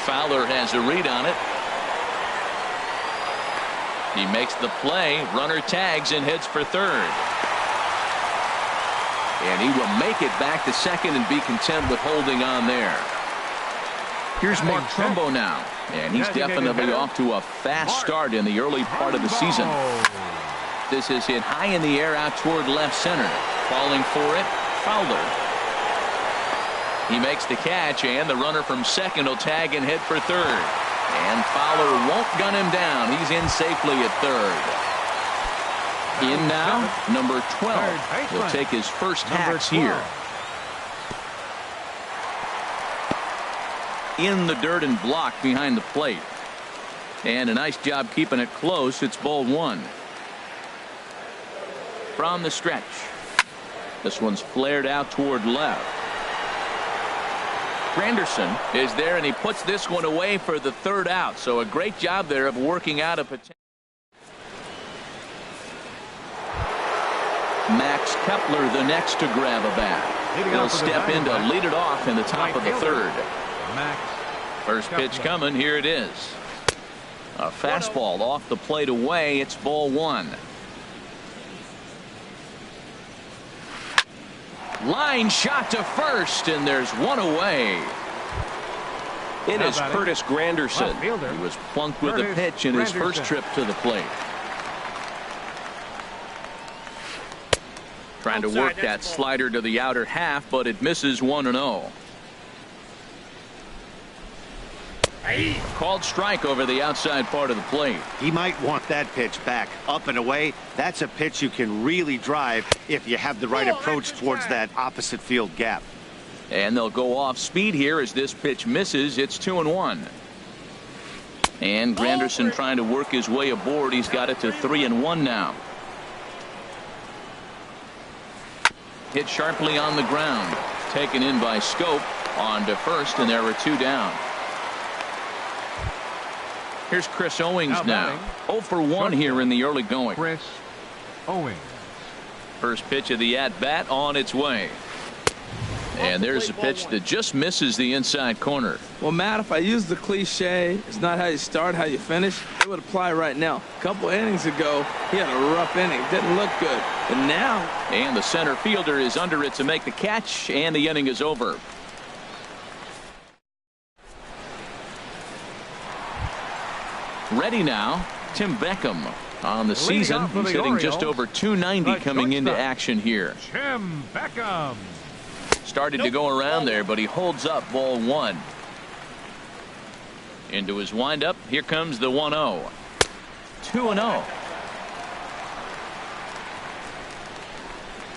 Fowler has a read on it. He makes the play. Runner tags and heads for third. And he will make it back to second and be content with holding on there. Here's Mark Trumbo now. And he's definitely off to a fast start in the early part of the season. This is hit high in the air out toward left center. Falling for it, Fowler. He makes the catch, and the runner from second will tag and head for third. And Fowler won't gun him down. He's in safely at third. In now, number 12. He'll take his first hacks here. In the dirt and blocked behind the plate. And a nice job keeping it close. It's ball 1. From the stretch. This one's flared out toward left. Granderson is there, and he puts this one away for the third out. So a great job there of working out a potential. Max Kepler the next to grab a bat. He'll step in to lead it off in the top of the third. First pitch coming. Here it is. A fastball off the plate away. It's ball 1. Line shot to first, and there's one away. In is Curtis Granderson. He was plunked with a pitch in his first trip to the plate. Trying to work that slider to the outer half, but it misses 1-0. Called strike over the outside part of the plate. He might want that pitch back up and away. That's a pitch you can really drive if you have the right approach towards that opposite field gap. And they'll go off speed here as this pitch misses. It's 2-1. And Granderson trying to work his way aboard. He's got it to 3-1 now. Hit sharply on the ground. Taken in by Scope on to first, and there were 2 down. Here's Chris Owings now. 0 for 1 here in the early going. Chris Owings. First pitch of the at-bat on its way. And there's a pitch that just misses the inside corner. Well, Matt, if I use the cliche, it's not how you start, how you finish, it would apply right now. A couple innings ago, he had a rough inning. Didn't look good. But now. And the center fielder is under it to make the catch, and the inning is over. Ready now, Tim Beckham. On the season, he's hitting just over 290 coming into action here. Tim Beckham. Started to go around there, but he holds up ball 1. Into his windup. Here comes the 1-0. 2-0.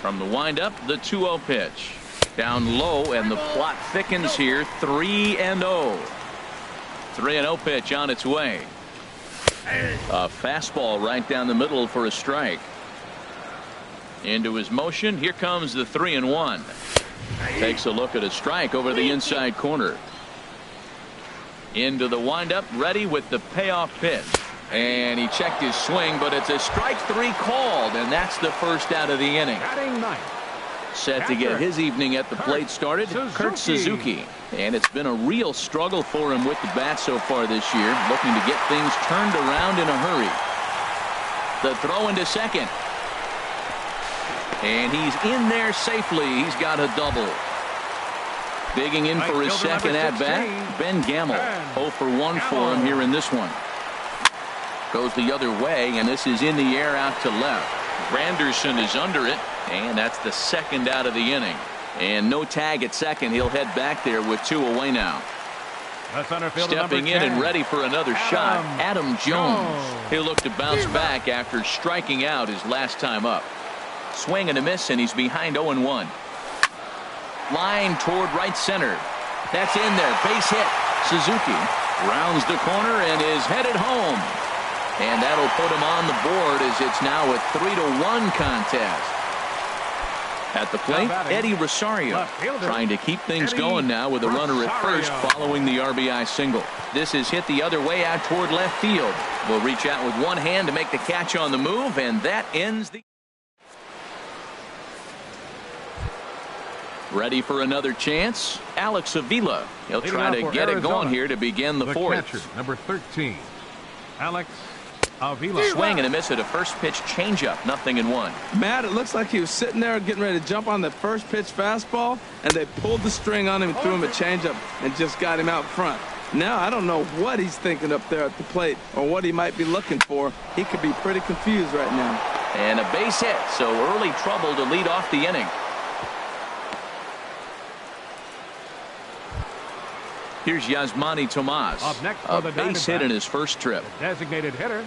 From the windup, the 2-0 pitch. Down low, and the plot thickens here. 3-0. 3-0 pitch on its way. A fastball right down the middle for a strike. Into his motion. Here comes the 3-1. Takes a look at a strike over the inside corner. Into the windup, ready with the payoff pitch. And he checked his swing, but it's a strike 3 called, and that's the first out of the inning. Set to get his evening at the plate started, Kurt Suzuki. And it's been a real struggle for him with the bat so far this year, looking to get things turned around in a hurry. The throw into second. And he's in there safely. He's got a double. Digging in for his second at-bat, Ben Gamble. 0 for 1 for him here in this one. Goes the other way, and this is in the air out to left. Granderson is under it, and that's the second out of the inning. And no tag at second. He'll head back there with 2 away now. Stepping in and ready for another shot, Adam Jones. He'll look to bounce back after striking out his last time up. Swing and a miss, and he's behind 0-1. Line toward right center. That's in there. Base hit. Suzuki rounds the corner and is headed home. And that'll put him on the board as it's now a 3-1 contest. At the plate, Eddie Rosario trying to keep things going now with a runner at first following the RBI single. This is hit the other way out toward left field. Will reach out with one hand to make the catch on the move, and that ends the. Ready for another chance, Alex Avila. He'll try to get it going here to begin the fourth. Catcher, number 13, Alex Avila. Swing and a miss at a first pitch changeup. 0-1. Matt, it looks like he was sitting there getting ready to jump on the first pitch fastball, and they pulled the string on him and threw him a changeup and just got him out front. Now I don't know what he's thinking up there at the plate or what he might be looking for. He could be pretty confused right now. And a base hit, so early trouble to lead off the inning. Here's Yasmani Tomas. A base hit in his first trip. Designated hitter,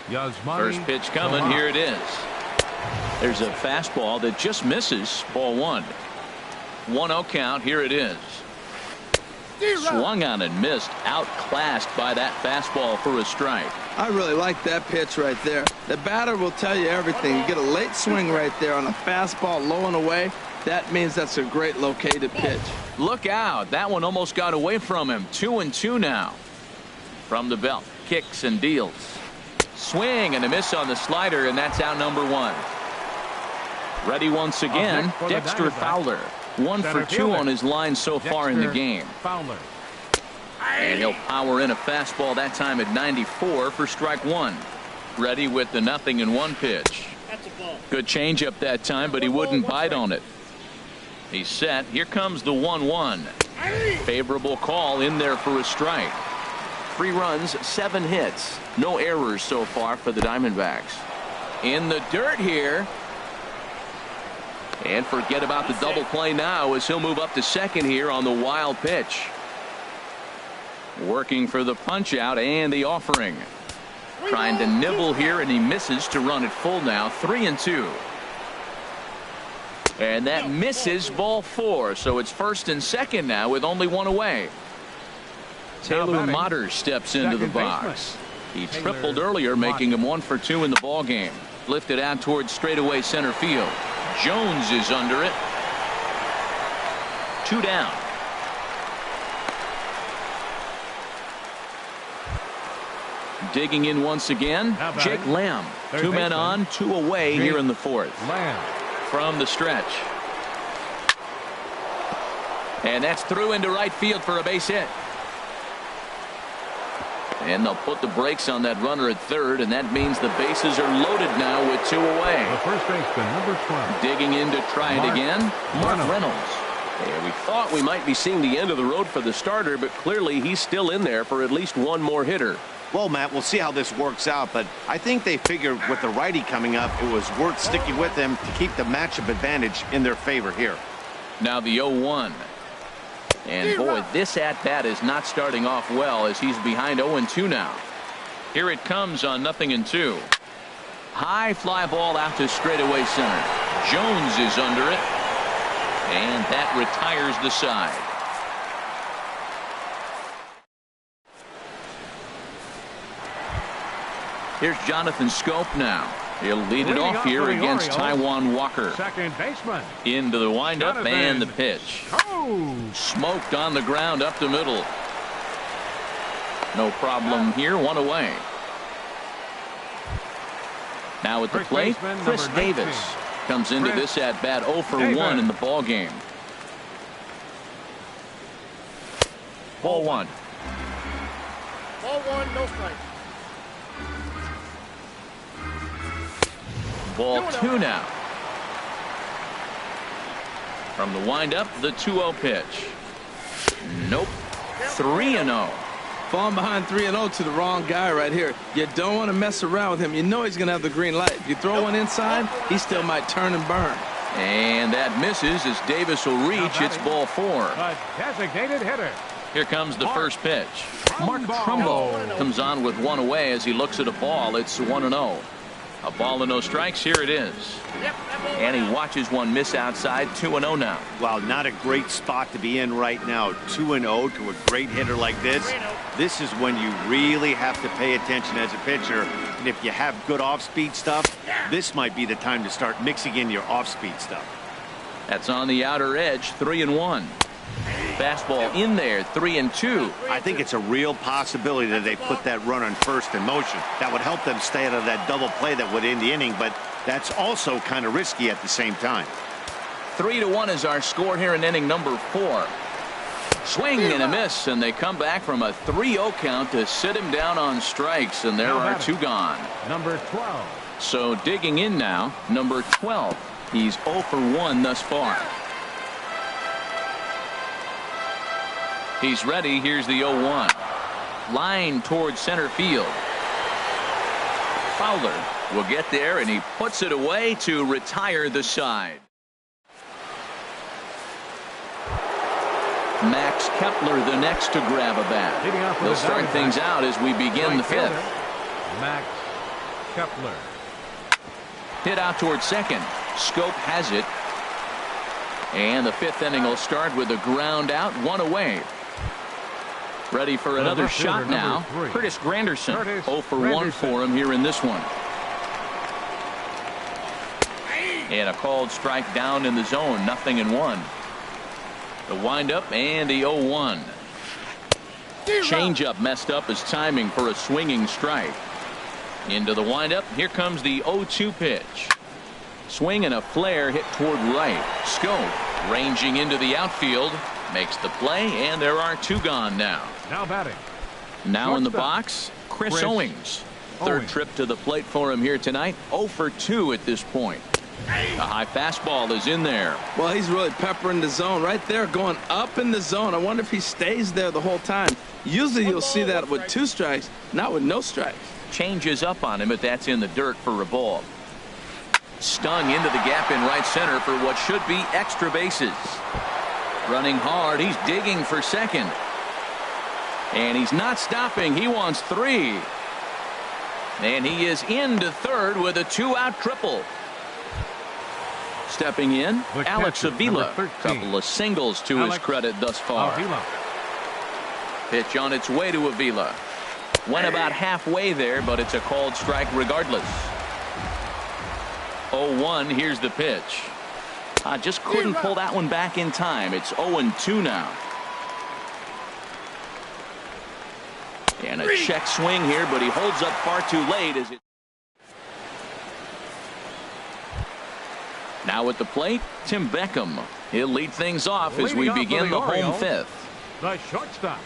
Yasmani. First pitch coming. Tomas. Here it is. There's a fastball that just misses. Ball 1. 1-0 count. Here it is. Swung on and missed. Outclassed by that fastball for a strike. I really like that pitch right there. The batter will tell you everything. You get a late swing right there on a fastball low and away. That means that's a great located pitch. Look out. That one almost got away from him. 2-2 now. From the belt. Kicks and deals. Swing and a miss on the slider, and that's out number 1. Ready once again, Dexter Fowler. 1 for 2 on his line so far in the game. Fowler. And he'll power in a fastball that time at 94 for strike 1. Ready with the 0-1 pitch. Good changeup that time, but he wouldn't bite on it. He's set. Here comes the 1-1. Favorable call in there for a strike. 3 runs, 7 hits. No errors so far for the Diamondbacks. In the dirt here. And forget about the double play now as he'll move up to second here on the wild pitch. Working for the punch out and the offering. Trying to nibble here, and he misses to run it full now. 3-2. And that misses, ball 4. So it's first and second now with only 1 away. Taylor Motter steps into the box. He tripled earlier, making him 1 for 2 in the ball game. Lifted out towards straightaway center field. Jones is under it. 2 down. Digging in once again, Jake Lamb. 2 men on, 2 away here in the 4th. From the stretch. And that's through into right field for a base hit. And they'll put the brakes on that runner at third, and that means the bases are loaded now with 2 away. The first baseman, number 12. Digging in to try it again, Mark Reynolds. Yeah, we thought we might be seeing the end of the road for the starter, but clearly he's still in there for at least 1 more hitter. Well, Matt, we'll see how this works out, but I think they figured with the righty coming up, it was worth sticking with them to keep the matchup advantage in their favor here. Now the 0-1. And boy, this at-bat is not starting off well as he's behind 0-2 now. Here it comes on 0-2. High fly ball out to straightaway center. Jones is under it. And that retires the side. Here's Jonathan Scope now. He'll lead it off here against Taijuan Walker. Second baseman. Into the windup and the pitch. Smoked on the ground up the middle. No problem here. 1 away. Now at the plate, Chris Davis comes into this at bat 0 for 1 in the ball game. Ball 1. Ball 1, no strike. Ball 2 now. From the windup, the 2-0 pitch. Nope. 3-0. Falling behind 3-0 to the wrong guy right here. You don't want to mess around with him. You know he's going to have the green light. If you throw one inside, he still might turn and burn. And that misses as Davis will reach. It's ball 4. A designated hitter. Here comes the first pitch. Mark Trumbo comes on with 1 away as he looks at a ball. It's 1-0. A ball and no strikes. Here it is. And he watches one miss outside. 2-0 now. Wow, not a great spot to be in right now. 2-0 to a great hitter like this. This is when you really have to pay attention as a pitcher. And if you have good off-speed stuff, this might be the time to start mixing in your off-speed stuff. That's on the outer edge. 3-1. Fastball in there. 3-2. I think it's a real possibility that they put that run on first in motion. That would help them stay out of that double play that would end the inning, but that's also kind of risky at the same time. 3-1 is our score here in inning number 4. Swing and a miss, and they come back from a 3-0 count to sit him down on strikes, and there are 2 gone. Number 12. So digging in now, number 12. He's 0 for 1 thus far. He's ready. Here's the 0-1. Line towards center field. Fowler will get there, and he puts it away to retire the side. Max Kepler the next to grab a bat. He'll start things out as we begin the 5th. Max Kepler. Hit out towards second. Scope has it. And the 5th inning will start with a ground out, 1 away. Ready for another shot now. Curtis Granderson. 0 for 1 for him here in this one. And a called strike down in the zone. 0-1. The windup and the 0-1. Changeup messed up his timing for a swinging strike. Into the windup. Here comes the 0-2 pitch. Swing and a flare hit toward right. Scope ranging into the outfield. Makes the play, and there are 2 gone now. Now batting. Now in the box, Chris Owings. Third trip to the plate for him here tonight. 0 for 2 at this point. A high fastball is in there. Well, he's really peppering the zone right there, going up in the zone. I wonder if he stays there the whole time. Usually you'll see that with 2 strikes, not with no strikes. Changes up on him, but that's in the dirt for a ball. Stung into the gap in right center for what should be extra bases. Running hard, he's digging for second. And he's not stopping. He wants 3. And he is into third with a 2-out triple. Stepping in, Alex Avila. Couple of singles to his credit thus far. Pitch on its way to Avila. Went about halfway there, but it's a called strike regardless. 0-1, here's the pitch. Just couldn't pull that one back in time. It's 0-2 now. And a check swing here, but he holds up far too late as it. Now at the plate, Tim Beckham. He'll lead things off as we begin the home 5th. The shortstop,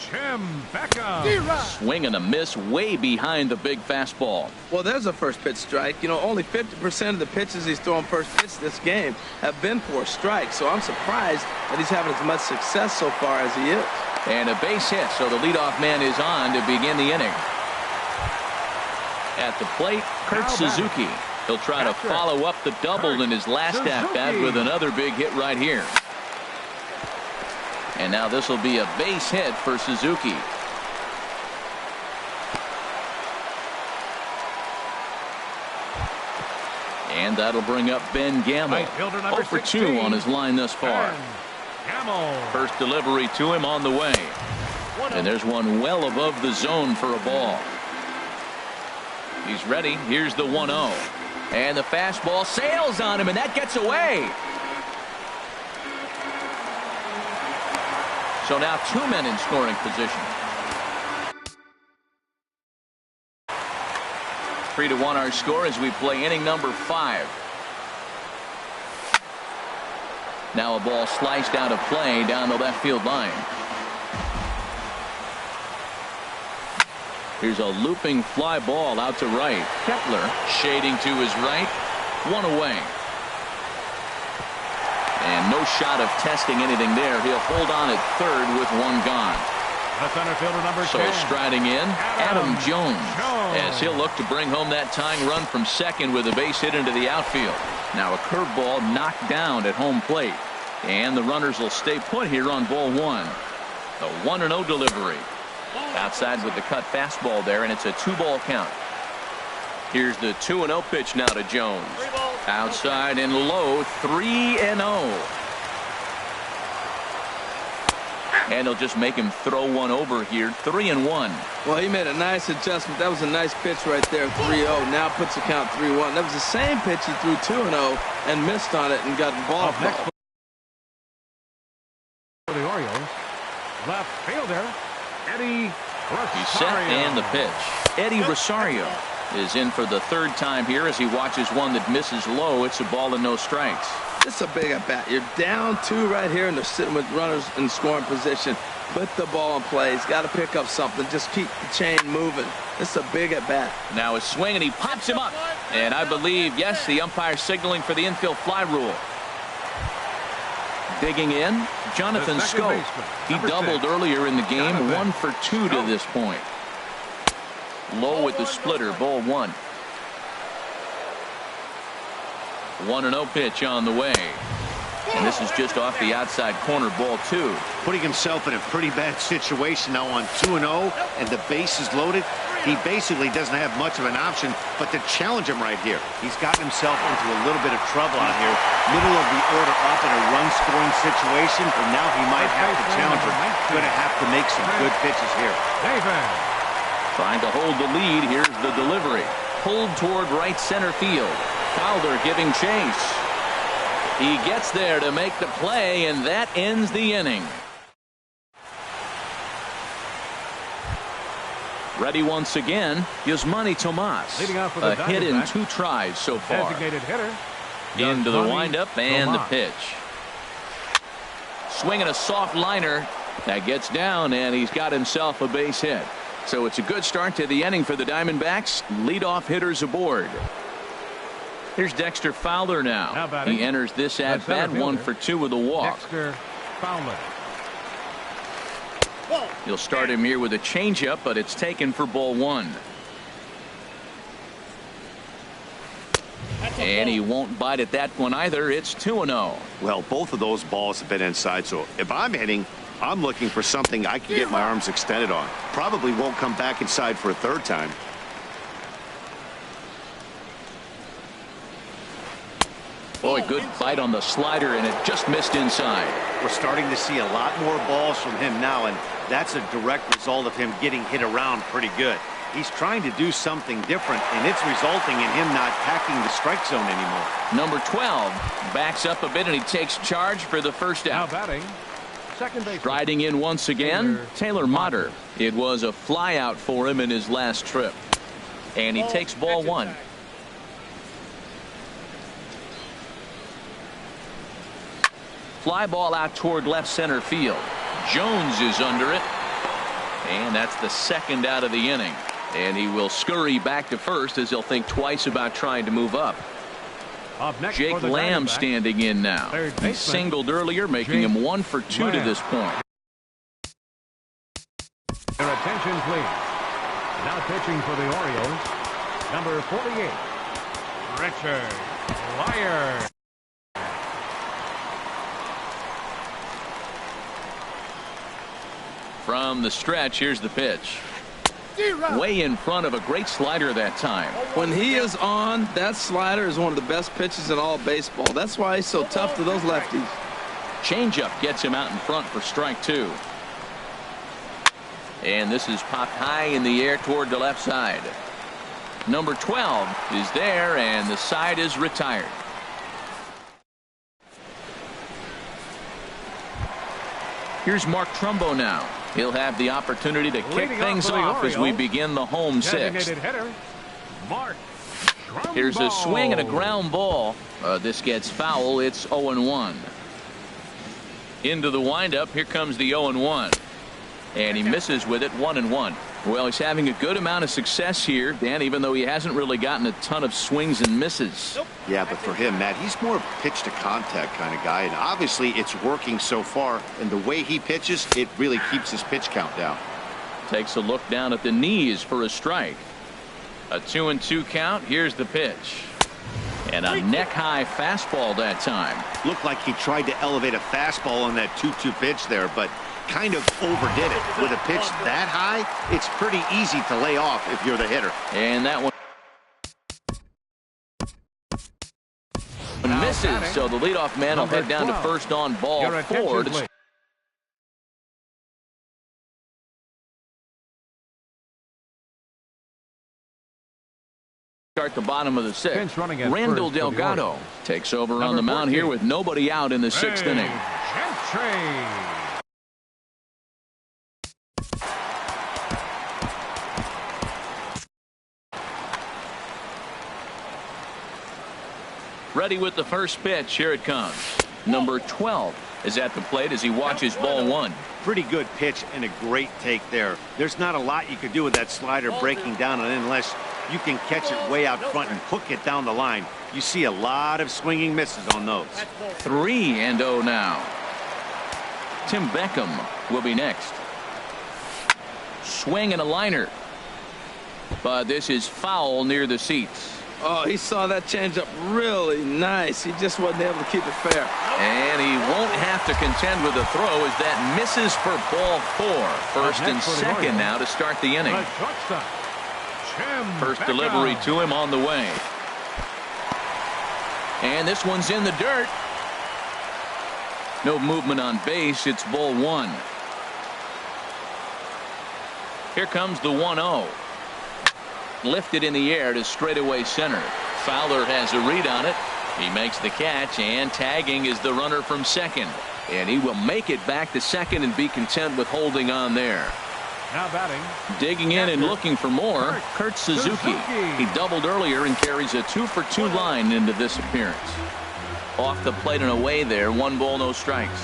Tim Beckham. Swing and a miss way behind the big fastball. Well, there's a first pitch strike. You know, only 50% of the pitches he's throwing first pitch this game have been for strikes. So I'm surprised that he's having as much success so far as he is. And a base hit, so the leadoff man is on to begin the inning. At the plate, Kurt Suzuki. He'll try to follow up the double in his last at-bat with another big hit right here. And now this will be a base hit for Suzuki. And that'll bring up Ben Gamble. 0 for 2 on his line thus far. First delivery to him on the way. And there's one well above the zone for a ball. He's ready. Here's the 1-0. And the fastball sails on him, and that gets away. So now 2 men in scoring position. 3-1 our score as we play inning number 5. Now a ball sliced out of play down the left field line. Here's a looping fly ball out to right. Kepler shading to his right. 1 away. And no shot of testing anything there. He'll hold on at third with 1 gone. The center fielder number 10. So striding in, Adam Jones, as he'll look to bring home that tying run from second with a base hit into the outfield. Now a curveball knocked down at home plate. And the runners will stay put here on ball 1. The 1-0 delivery. Outside with the cut fastball there, and it's a 2-ball count. Here's the 2-0 pitch now to Jones. Outside and low, 3-0. And he'll just make him throw one over here. 3-1. Well, he made a nice adjustment. That was a nice pitch right there. 3-0. Now puts the count 3-1. That was the same pitch he threw 2-0 and missed on it and got ball. For the Orioles, left fielder Eddie Rosario. He's set and the pitch. Eddie Rosario is in for the 3rd time here as he watches one that misses low. It's a ball and no strikes. This is a big at bat. You're down 2 right here, and they're sitting with runners in scoring position. Put the ball in play. He's got to pick up something. Just keep the chain moving. This is a big at bat. Now a swing, and he pops him up. And I believe, yes, the umpire signaling for the infield fly rule. Digging in, Jonathan Scope. He doubled earlier in the game. 1 for 2 to this point. Low with the splitter, ball 1. 1-0 pitch on the way. And this is just off the outside corner, ball 2. Putting himself in a pretty bad situation now on 2-0, and the base is loaded. He basically doesn't have much of an option but to challenge him right here. He's gotten himself into a little bit of trouble out here. Middle of the order up in a run-scoring situation, and now he might have to challenge him. Going to have to make some good pitches here. Trying to hold the lead. Here's the delivery. Pulled toward right center field. Calder giving chase. He gets there to make the play, and that ends the inning. Ready once again, Yasmani Tomas. A hit in 2 tries so far. Designated hitter. Into the windup and the pitch. Swinging a soft liner. That gets down, and he's got himself a base hit. So it's a good start to the inning for the Diamondbacks. Leadoff hitters aboard. Here's Dexter Fowler now. batting, He enters this at bat, 1 for 2 with a walk. Dexter Fowler. He'll start him here with a changeup, but it's taken for ball 1. And he won't bite at that one either. It's 2-0. Well, both of those balls have been inside, so if I'm hitting, I'm looking for something I can get my arms extended on. Probably won't come back inside for a third time. Boy, good bite on the slider, and it just missed inside. We're starting to see a lot more balls from him now, and that's a direct result of him getting hit around pretty good. He's trying to do something different, and it's resulting in him not packing the strike zone anymore. Number 12 backs up a bit, and he takes charge for the first Now out. batting, second base. Riding in once again, Taylor Motter. It was a flyout for him in his last trip. And he takes ball 1. Fly ball out toward left center field. Jones is under it. And that's the second out of the inning. And he will scurry back to first as he'll think twice about trying to move up. Up next Jake for the Lamb Diamondbacks, standing in now. third He baseman, singled earlier, making Jake him 1 for 2 to Lamb. this point. Their attention, please. Now pitching for the Orioles, number 48, Richard Lyer. From the stretch, here's the pitch. Way in front of a great slider that time. When he is on, that slider is one of the best pitches in all baseball. That's why he's so tough to those lefties. Changeup gets him out in front for strike 2. And this is popped high in the air toward the left side. Number 12 is there, and the side is retired. Here's Mark Trumbo now. He'll have the opportunity to kick Leading things off for the off as we Orioles, begin the home sixth. designated hitter, Mark Trumbo. Here's a swing and a ground ball. This gets foul. It's 0-1. Into the windup. Here comes the 0-1. And he misses with it, 1-1. Well, he's having a good amount of success here, Dan, even though he hasn't really gotten a ton of swings and misses. Yeah, but for him, Matt, he's more of a pitch to contact kind of guy, and obviously it's working so far, and the way he pitches, it really keeps his pitch count down. Takes a look down at the knees for a strike. A 2-2 count. Here's the pitch. And a neck-high fastball that time. Looked like he tried to elevate a fastball on that 2-2 pitch there, but kind of overdid it. With a pitch that high, it's pretty easy to lay off if you're the hitter. And that one misses, so the leadoff man will head down to first on ball Your 4 attention, to please. start the bottom of the sixth. Pinch running at Randall first for the Delgado Orioles. takes over on Number the mound here 14. with nobody out in the sixth Ray inning. Gentry. Ready with the first pitch. Here it comes. Number 12 is at the plate as he watches ball 1. Pretty good pitch and a great take there. There's not a lot you could do with that slider breaking down on it unless you can catch it way out front and hook it down the line. You see a lot of swinging misses on those. 3-0 now. Tim Beckham will be next. Swing and a liner. But this is foul near the seats. Oh, he saw that changeup really nice. He just wasn't able to keep it fair. And he won't have to contend with the throw as that misses for ball 4. First and second now to start the inning. The shortstop, Tim First Beckham. delivery to him on the way. And this one's in the dirt. No movement on base. It's ball 1. Here comes the 1-0. Lifted in the air to straightaway center. Fowler has a read on it. He makes the catch, and tagging is the runner from second. And he will make it back to second and be content with holding on there. Now batting, Digging in and looking for more, Kurt Suzuki. He doubled earlier and carries a 2-for-2 line into this appearance. Off the plate and away there. 1 ball, no strikes.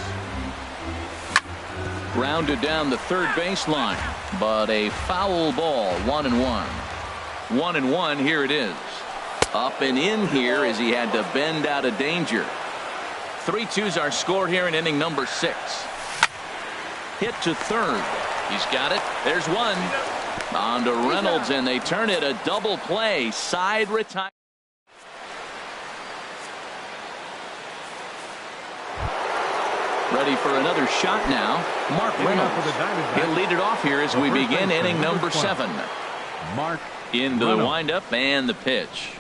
Grounded down the third baseline, but a foul ball. 1-1. 1-1. Here it is. Up and in here as he had to bend out of danger. 3-2's our score here in inning number 6. Hit to third. He's got it. There's one. On to Reynolds, and they turn it a double play. Side retire. Ready for another shot now. Mark Reynolds. He'll lead it off here as we begin inning number 7. Mark into the windup and the pitch.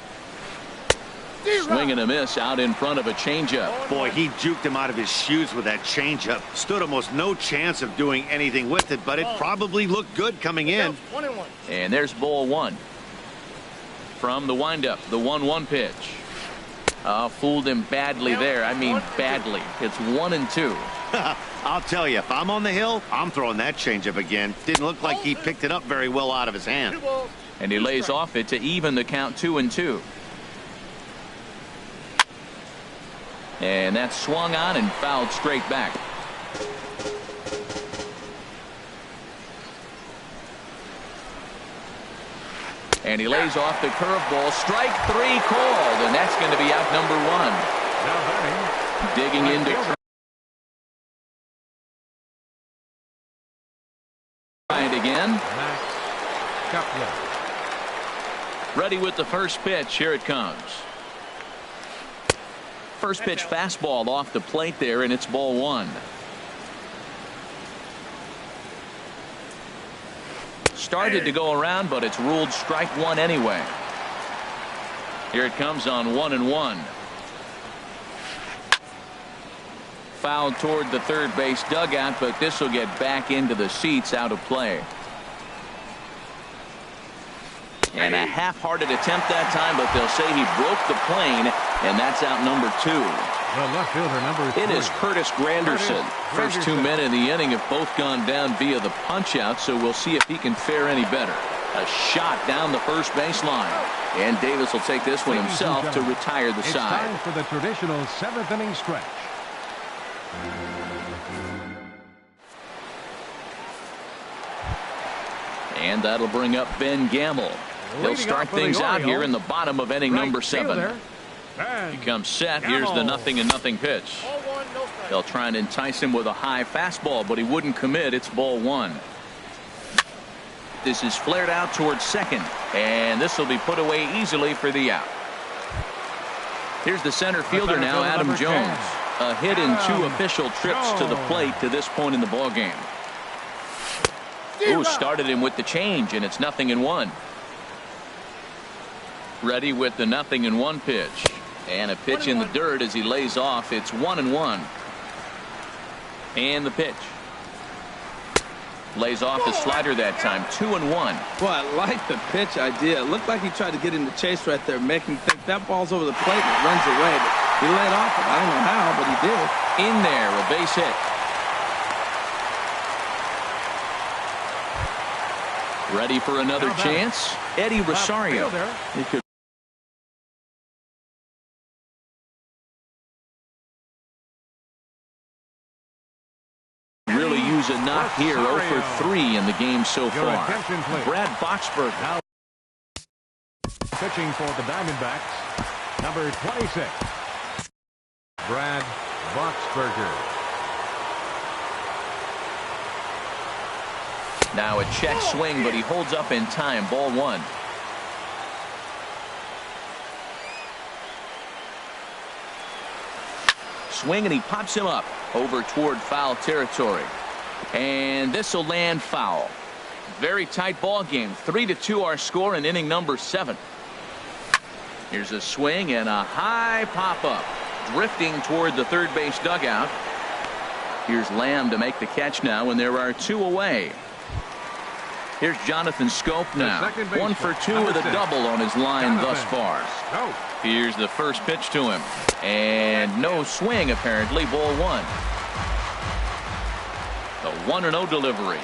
Swing and a miss out in front of a changeup. Boy, he juked him out of his shoes with that changeup. Stood almost no chance of doing anything with it, but it probably looked good coming in. And there's ball 1. From the windup, the 1-1 pitch. Fooled him badly there. I mean badly. It's 1-2. I'll tell you, if I'm on the hill, I'm throwing that changeup again. Didn't look like he picked it up very well out of his hand. And he lays off it to even the count 2-2. And that's swung on and fouled straight back. And he lays off the curveball. Strike 3 called, and that's going to be out number 1. Digging into. Try it again. Ready with the first pitch. Here it comes. First pitch fastball off the plate there, and it's ball 1. Started to go around, but it's ruled strike 1 anyway. Here it comes on 1-1. Fouled toward the third base dugout, but this will get back into the seats, out of play. And a half-hearted attempt that time, but they'll say he broke the plane, and that's out number 2. The left fielder, number 3. It is Curtis Granderson. First 2 men in the inning have both gone down via the punch-out, so we'll see if he can fare any better. A shot down the first baseline. And Davis will take this one himself to retire the side. It's time for the traditional 7th inning stretch. And that'll bring up Ben Gamble. He'll start things out here in the bottom of inning number 7. He comes set. Here's the 0-0 pitch. They'll try and entice him with a high fastball, but he wouldn't commit. It's ball 1. This is flared out towards second, and this will be put away easily for the out. Here's the center fielder now, Adam Jones. A hit in 2 official trips to the plate to this point in the ball game. Ooh, started him with the change, and it's 0-1. Ready with the 0-1 pitch. And a pitch in the dirt as he lays off. It's 1-1. And the pitch. Lays off the slider that time. 2-1. Boy, I like the pitch idea. It looked like he tried to get in the chase right there, making him think that ball's over the plate and it runs away. But he laid off it. I don't know how, but he did. In there, a base hit. Ready for another chance? Eddie Rosario. He could really use a knock here. 0 for 3 in the game so far. Brad Boxberger. Pitching for the Diamondbacks, number 26. Brad Boxberger. Now a check swing, but he holds up in time. Ball 1. Swing, and he pops him up over toward foul territory. And this will land foul. Very tight ball game. 3-2 our score in inning number 7. Here's a swing and a high pop-up. Drifting toward the third base dugout. Here's Lamb to make the catch now, and there are 2 away. Here's Jonathan Scope now. 1 for 2 with a double on his line thus far. Here's the first pitch to him. And no swing, apparently. Ball 1. The 1-0 delivery.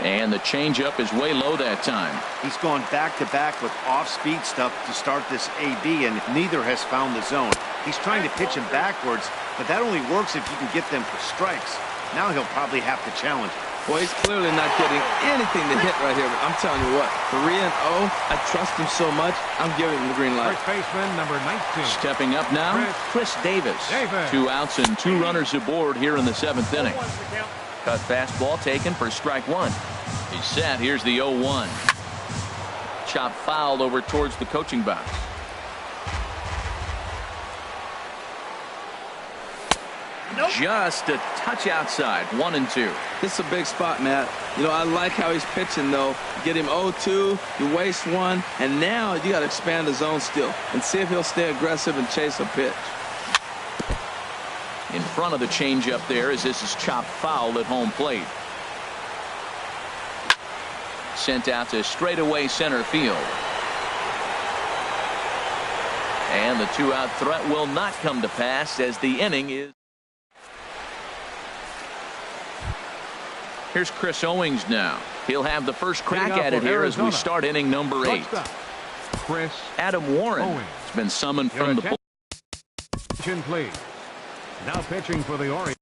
And the changeup is way low that time. He's gone back-to-back with off-speed stuff to start this AB, and neither has found the zone. He's trying to pitch him backwards, but that only works if you can get them for strikes. Now he'll probably have to challenge. Well, he's clearly not getting anything to hit right here, but I'm telling you what, 3-0, I trust him so much, I'm giving him the green light. First baseman, number 19. Stepping up now, Chris Davis. 2 outs and 2 runners aboard here in the 7th inning. Cut fastball taken for strike 1. He's set. Here's the 0-1. Chop fouled over towards the coaching box. Nope. Just a touch outside. 1-2. This is a big spot, Matt. You know, I like how he's pitching, though. Get him 0-2, you waste 1, and now you got to expand the zone still and see if he'll stay aggressive and chase a pitch. In front of the changeup there as this is chopped foul at home plate. Sent out to straightaway center field. And the 2-out threat will not come to pass as the inning is. Here's Chris Owings now. He'll have the first crack at it here as we start inning number 8. Chris Adam Warren Owings has been summoned from the bullpen. attention, please. Now pitching for the Orioles.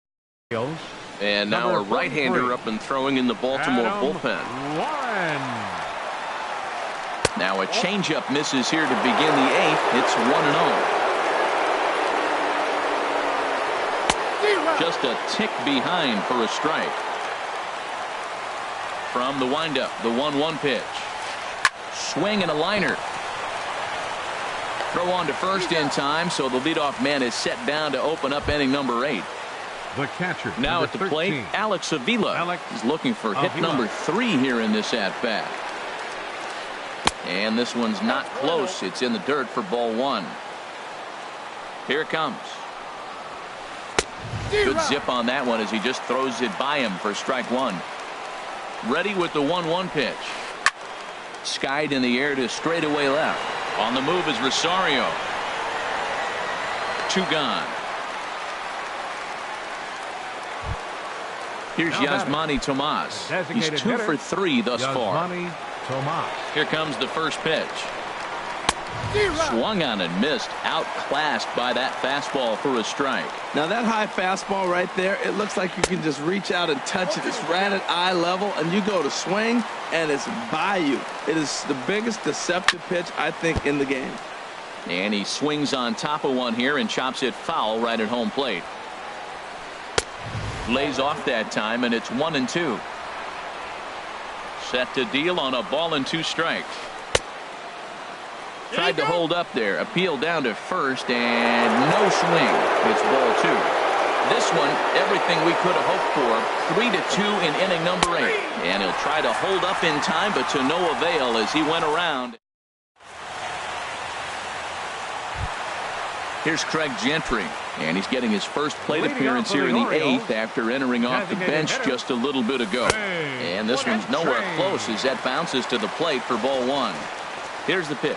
And now a right-hander up and throwing in the Baltimore bullpen. Warren. Now a changeup misses here to begin the 8th. It's 1-0. Just a tick behind for a strike. From the windup, the 1-1 pitch. Swing and a liner. Throw on to first in time, so the leadoff man is set down to open up inning number 8. The catcher. Now at the plate, Alex Avila is looking for hit number 3 here in this at-bat. And this one's not close. It's in the dirt for ball 1. Here it comes. Good zip on that one as he just throws it by him for strike 1. Ready with the 1-1 pitch. Skied in the air to straightaway left. On the move is Rosario. 2 gone. Here's Yasmani Tomas. He's 2 for 3 thus far. Here comes the first pitch. Swung on and missed. Outclassed by that fastball for a strike. Now that high fastball right there, it looks like you can just reach out and touch it. It's right at eye level, and you go to swing, and it's by you. It is the biggest deceptive pitch, I think, in the game. And he swings on top of one here and chops it foul right at home plate. Lays off that time, and it's 1-2. Set to deal on a ball and 2 strikes. Tried to hold up there. Appeal down to first, and no swing. It's ball 2. This one, everything we could have hoped for. 3-2 in inning number 8. And he'll try to hold up in time, but to no avail as he went around. Here's Craig Gentry, and he's getting his first plate appearance here in the 8th after entering off the bench just a little bit ago. And this one's nowhere close as that bounces to the plate for ball 1. Here's the pitch.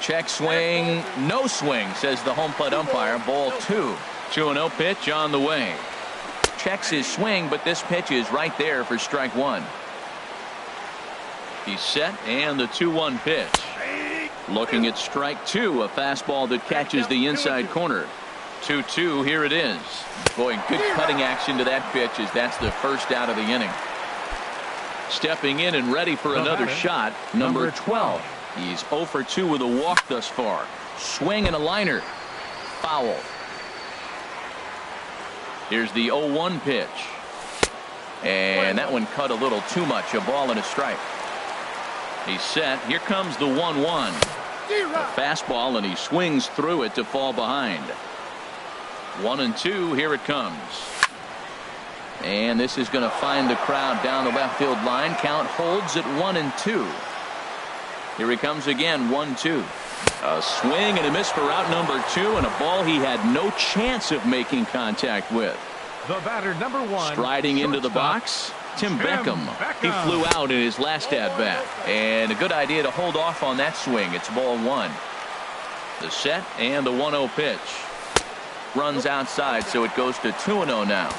Check swing, no swing, says the home plate umpire. Ball 2. 2-0 pitch on the way. Checks his swing, but this pitch is right there for strike 1. He's set, and the 2-1 pitch. Looking at strike 2, a fastball that catches the inside corner. 2-2, here it is. Boy, good cutting action to that pitch as that's the first out of the inning. Stepping in and ready for another shot, number 12. He's 0 for 2 with a walk thus far. Swing and a liner. Foul. Here's the 0-1 pitch. And that one cut a little too much. A ball and a strike. He's set. Here comes the 1-1. A fastball, and he swings through it to fall behind. 1-2. Here it comes. And this is going to find the crowd down the left field line. Count holds at 1-2. Here he comes again. 1-2. A swing and a miss for out number 2, and a ball he had no chance of making contact with. The batter, number 1. Striding into the box, Tim Beckham. He flew out in his last at-bat, and a good idea to hold off on that swing. It's ball 1. The set and the 1-0 pitch. Runs outside, so it goes to 2-0 now.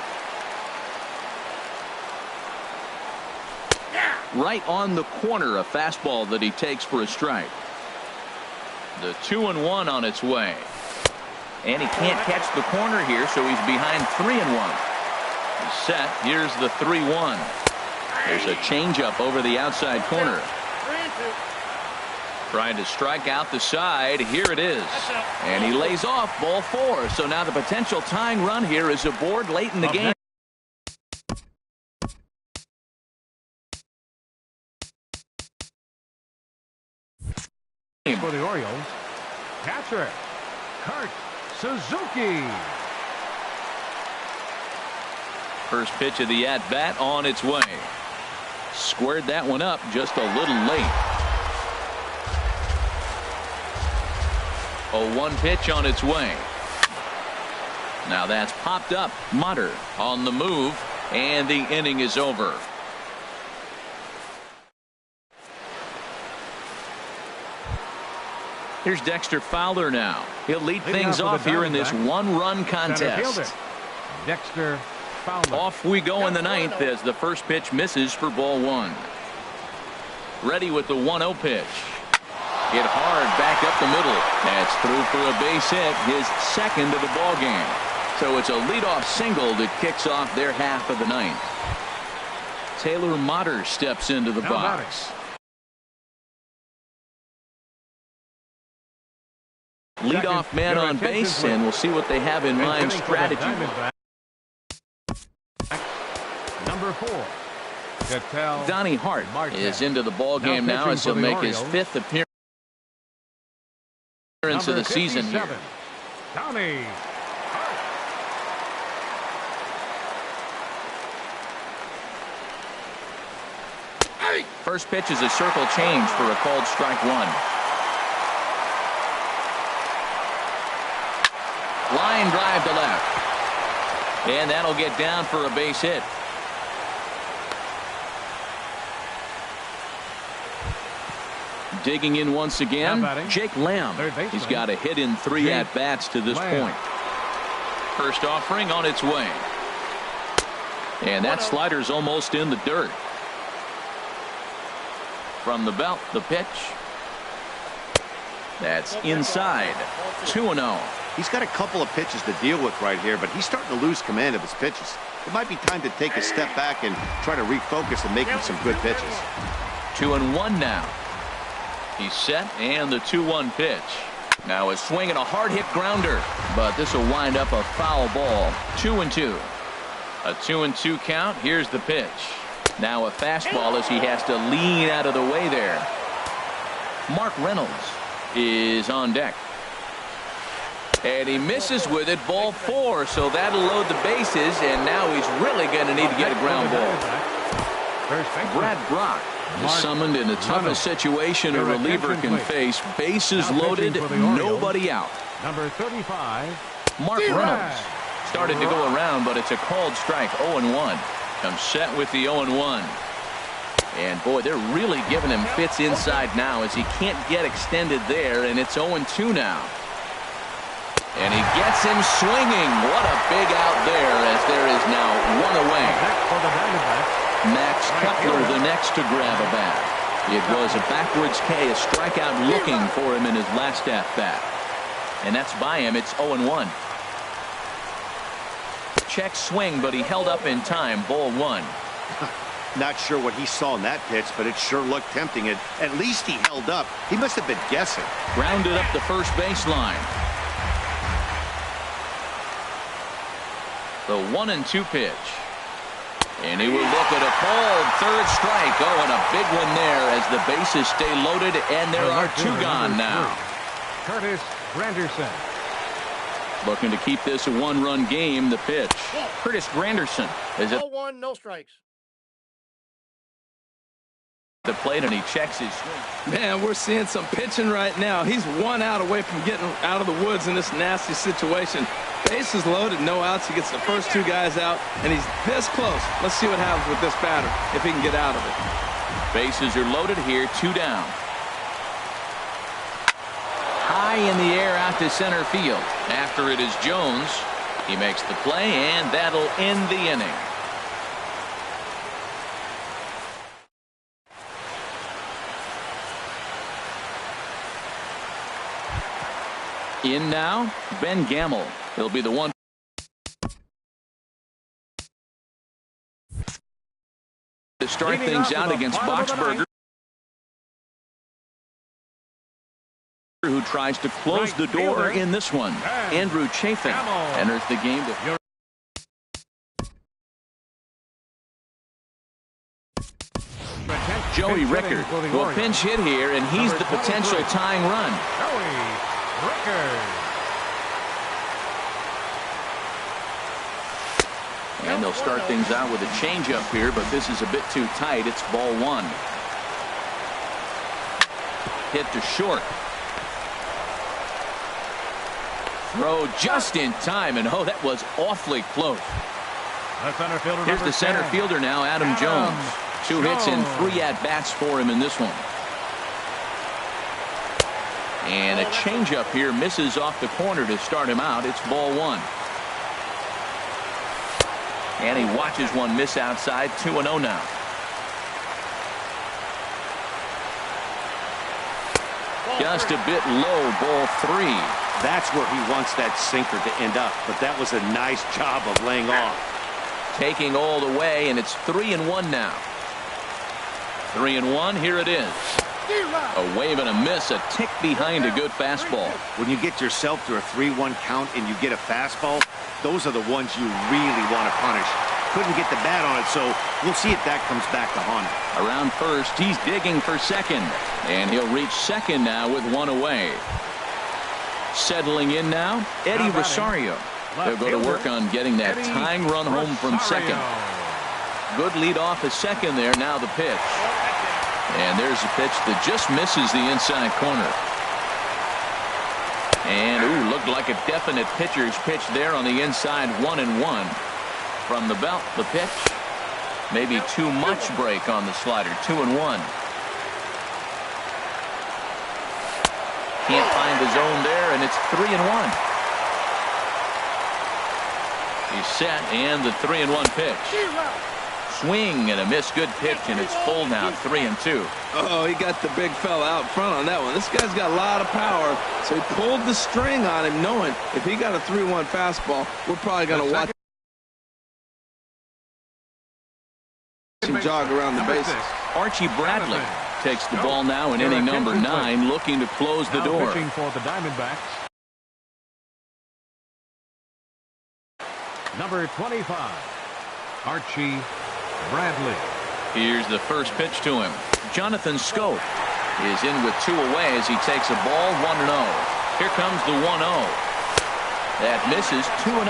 Right on the corner, a fastball that he takes for a strike. The 2-1 on its way. And he can't catch the corner here, so he's behind 3-1. Set. Here's the 3-1. There's a changeup over the outside corner. 3-2. Trying to strike out the side. Here it is. And he lays off ball 4. So now the potential tying run here is aboard late in the game. For the Orioles, catcher, Kurt Suzuki. First pitch of the at-bat on its way. Squared that one up just a little late. 0-1 pitch on its way. Now that's popped up. Mutter on the move, and the inning is over. Here's Dexter Fowler now. He'll lead things off here in this one-run contest. Dexter Fowler. Off we go in the ninth as the first pitch misses for ball 1. Ready with the 1-0 pitch. Hit hard back up the middle. That's through for a base hit, his second of the ball game. So it's a leadoff single that kicks off their half of the ninth. Taylor Motter steps into the box. Leadoff man on base, and we'll see what they have in mind strategy. Number 4. Donnie Hart is into the ball game now as he'll make his 5th appearance of the season here. Donnie Hart. First pitch is a circle change for a called strike 1. Line drive to left. And that'll get down for a base hit. Digging in once again, Jake Lamb. He's got a hit in 3 at-bats to this point. First offering on its way. And that slider's almost in the dirt. From the belt, the pitch. That's inside. 2-0. He's got a couple of pitches to deal with right here, but he's starting to lose command of his pitches. It might be time to take a step back and try to refocus and making some good pitches. 2-1 now. He's set, and the 2-1 pitch. Now a swing and a hard hit grounder, but this will wind up a foul ball. 2-2. A 2-2 count. Here's the pitch. Now a fastball as he has to lean out of the way there. Mark Reynolds is on deck. And he misses with it, ball 4, so that'll load the bases, and now he's really going to need to get a ground ball. Brad Brock is summoned in the toughest situation a reliever can face. Bases loaded, nobody out. Number 35. Mark Reynolds started to go around, but it's a called strike. 0-1. Comes set with the 0-1. And boy, they're really giving him fits inside now as he can't get extended there, and it's 0-2 now. And he gets him swinging. What a big out there as there is now 1 away. Max Kepler the next to grab a bat. It was a backwards K, a strikeout looking for him in his last at-bat. And that's by him. It's 0-1. Check swing, but he held up in time. Ball 1. Not sure what he saw in that pitch, but it sure looked tempting. At least he held up. He must have been guessing. Grounded up the first baseline. The 1-2 pitch. And he will look at a called third strike. Oh, and a big one there as the bases stay loaded, and there are 2 gone now. Curtis Granderson. Looking to keep this a 1-run game. The pitch. Curtis Granderson is at 0-1, no strikes. the plate, and he checks his swing. Man, we're seeing some pitching right now. He's 1 out away from getting out of the woods in this nasty situation. Bases loaded, no outs. He gets the first 2 guys out, and he's this close. Let's see what happens with this batter, if he can get out of it. Bases are loaded here, 2 down. High in the air out to center field. After it is Jones. He makes the play, and that'll end the inning. In now, Ben Gamble. He'll be the one. To start things out against Boxberger, who tries to close the door in this one. Andrew Chafin enters the game to Joey Rickard will pinch hit here, and he's the potential tying run. Joey Rickard. And they'll start things out with a changeup here, but this is a bit too tight. It's ball one. Hit to short. Throw just in time, and oh, that was awfully close. Here's the center fielder now, Adam Jones. 2 hits and 3 at-bats for him in this one. And a changeup here misses off the corner to start him out. It's ball one. And he watches one miss outside. 2-0 now. Just a bit low, ball 3. That's where he wants that sinker to end up, but that was a nice job of laying off. Taking all the way, and it's 3-1 now. 3-1, here it is. A wave and a miss, a tick behind a good fastball. When you get yourself to a 3-1 count and you get a fastball, those are the ones you really want to punish. Couldn't get the bat on it, so we'll see if that comes back to haunt him. Around first, he's digging for second, and he'll reach second now with 1 away. Settling in now, Eddie Rosario. They'll go to work on getting that tying run home from second. Good lead off at second there. Now the pitch. And there's a pitch that just misses the inside corner. And, ooh, looked like a definite pitcher's pitch there on the inside. 1-1 from the belt. The pitch. Maybe too much break on the slider. 2-1. Can't find the zone there, and it's 3-1. He's set, and the 3-1 pitch. Swing and a miss. Good pitch, and it's full now. 3-2. Oh, he got the big fella out front on that one. This guy's got a lot of power, so he pulled the string on him, knowing if he got a 3-1 fastball, we're probably going to watch him jog around the bases. Archie Bradley takes the ball now in inning number 9, looking to close the door. Pitching for the Diamondbacks, number 25, Archie Bradley. Here's the first pitch to him. Jonathan Scope is in with 2 away as he takes a ball. 1-0. Here comes the 1-0. That misses. 2-0.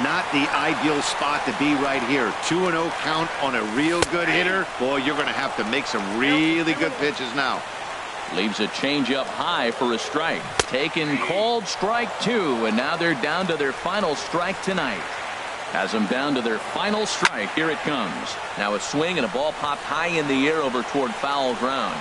Not the ideal spot to be right here. 2-0 count on a real good hitter. Boy, you're going to have to make some really good pitches now. Leaves a changeup high for a strike. Taken, called, strike 2, and now they're down to their final strike tonight. Has them down to their final strike. Here it comes. Now a swing and a ball popped high in the air over toward foul ground.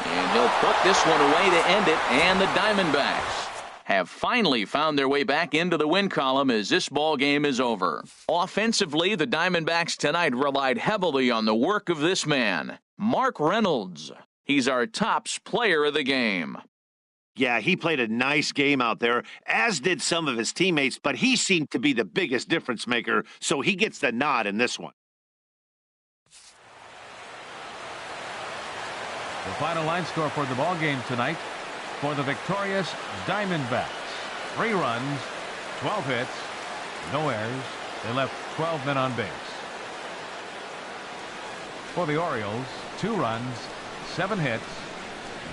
And he'll put this one away to end it, and the Diamondbacks have finally found their way back into the win column as this ball game is over. Offensively, the Diamondbacks tonight relied heavily on the work of this man, Mark Reynolds. He's our tops player of the game. Yeah, he played a nice game out there, as did some of his teammates, but he seemed to be the biggest difference maker, so he gets the nod in this one. the final line score for the ball game tonight for the victorious Diamondbacks. 3 runs, 12 hits, no errors. They left 12 men on base. For the Orioles, 2 runs, 7 hits,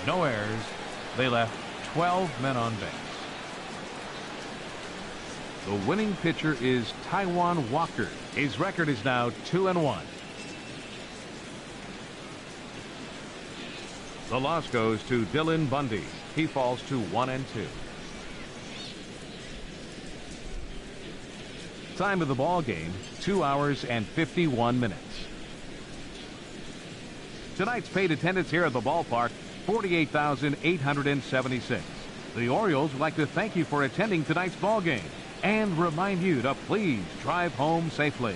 no errors. They left 12 men on base. The winning pitcher is Taijuan Walker. His record is now 2-1. The loss goes to Dylan Bundy. He falls to 1-2. Time of the ball game, 2 hours and 51 minutes. Tonight's paid attendance here at the ballpark, 48,876. The Orioles would like to thank you for attending tonight's ball game and remind you to please drive home safely.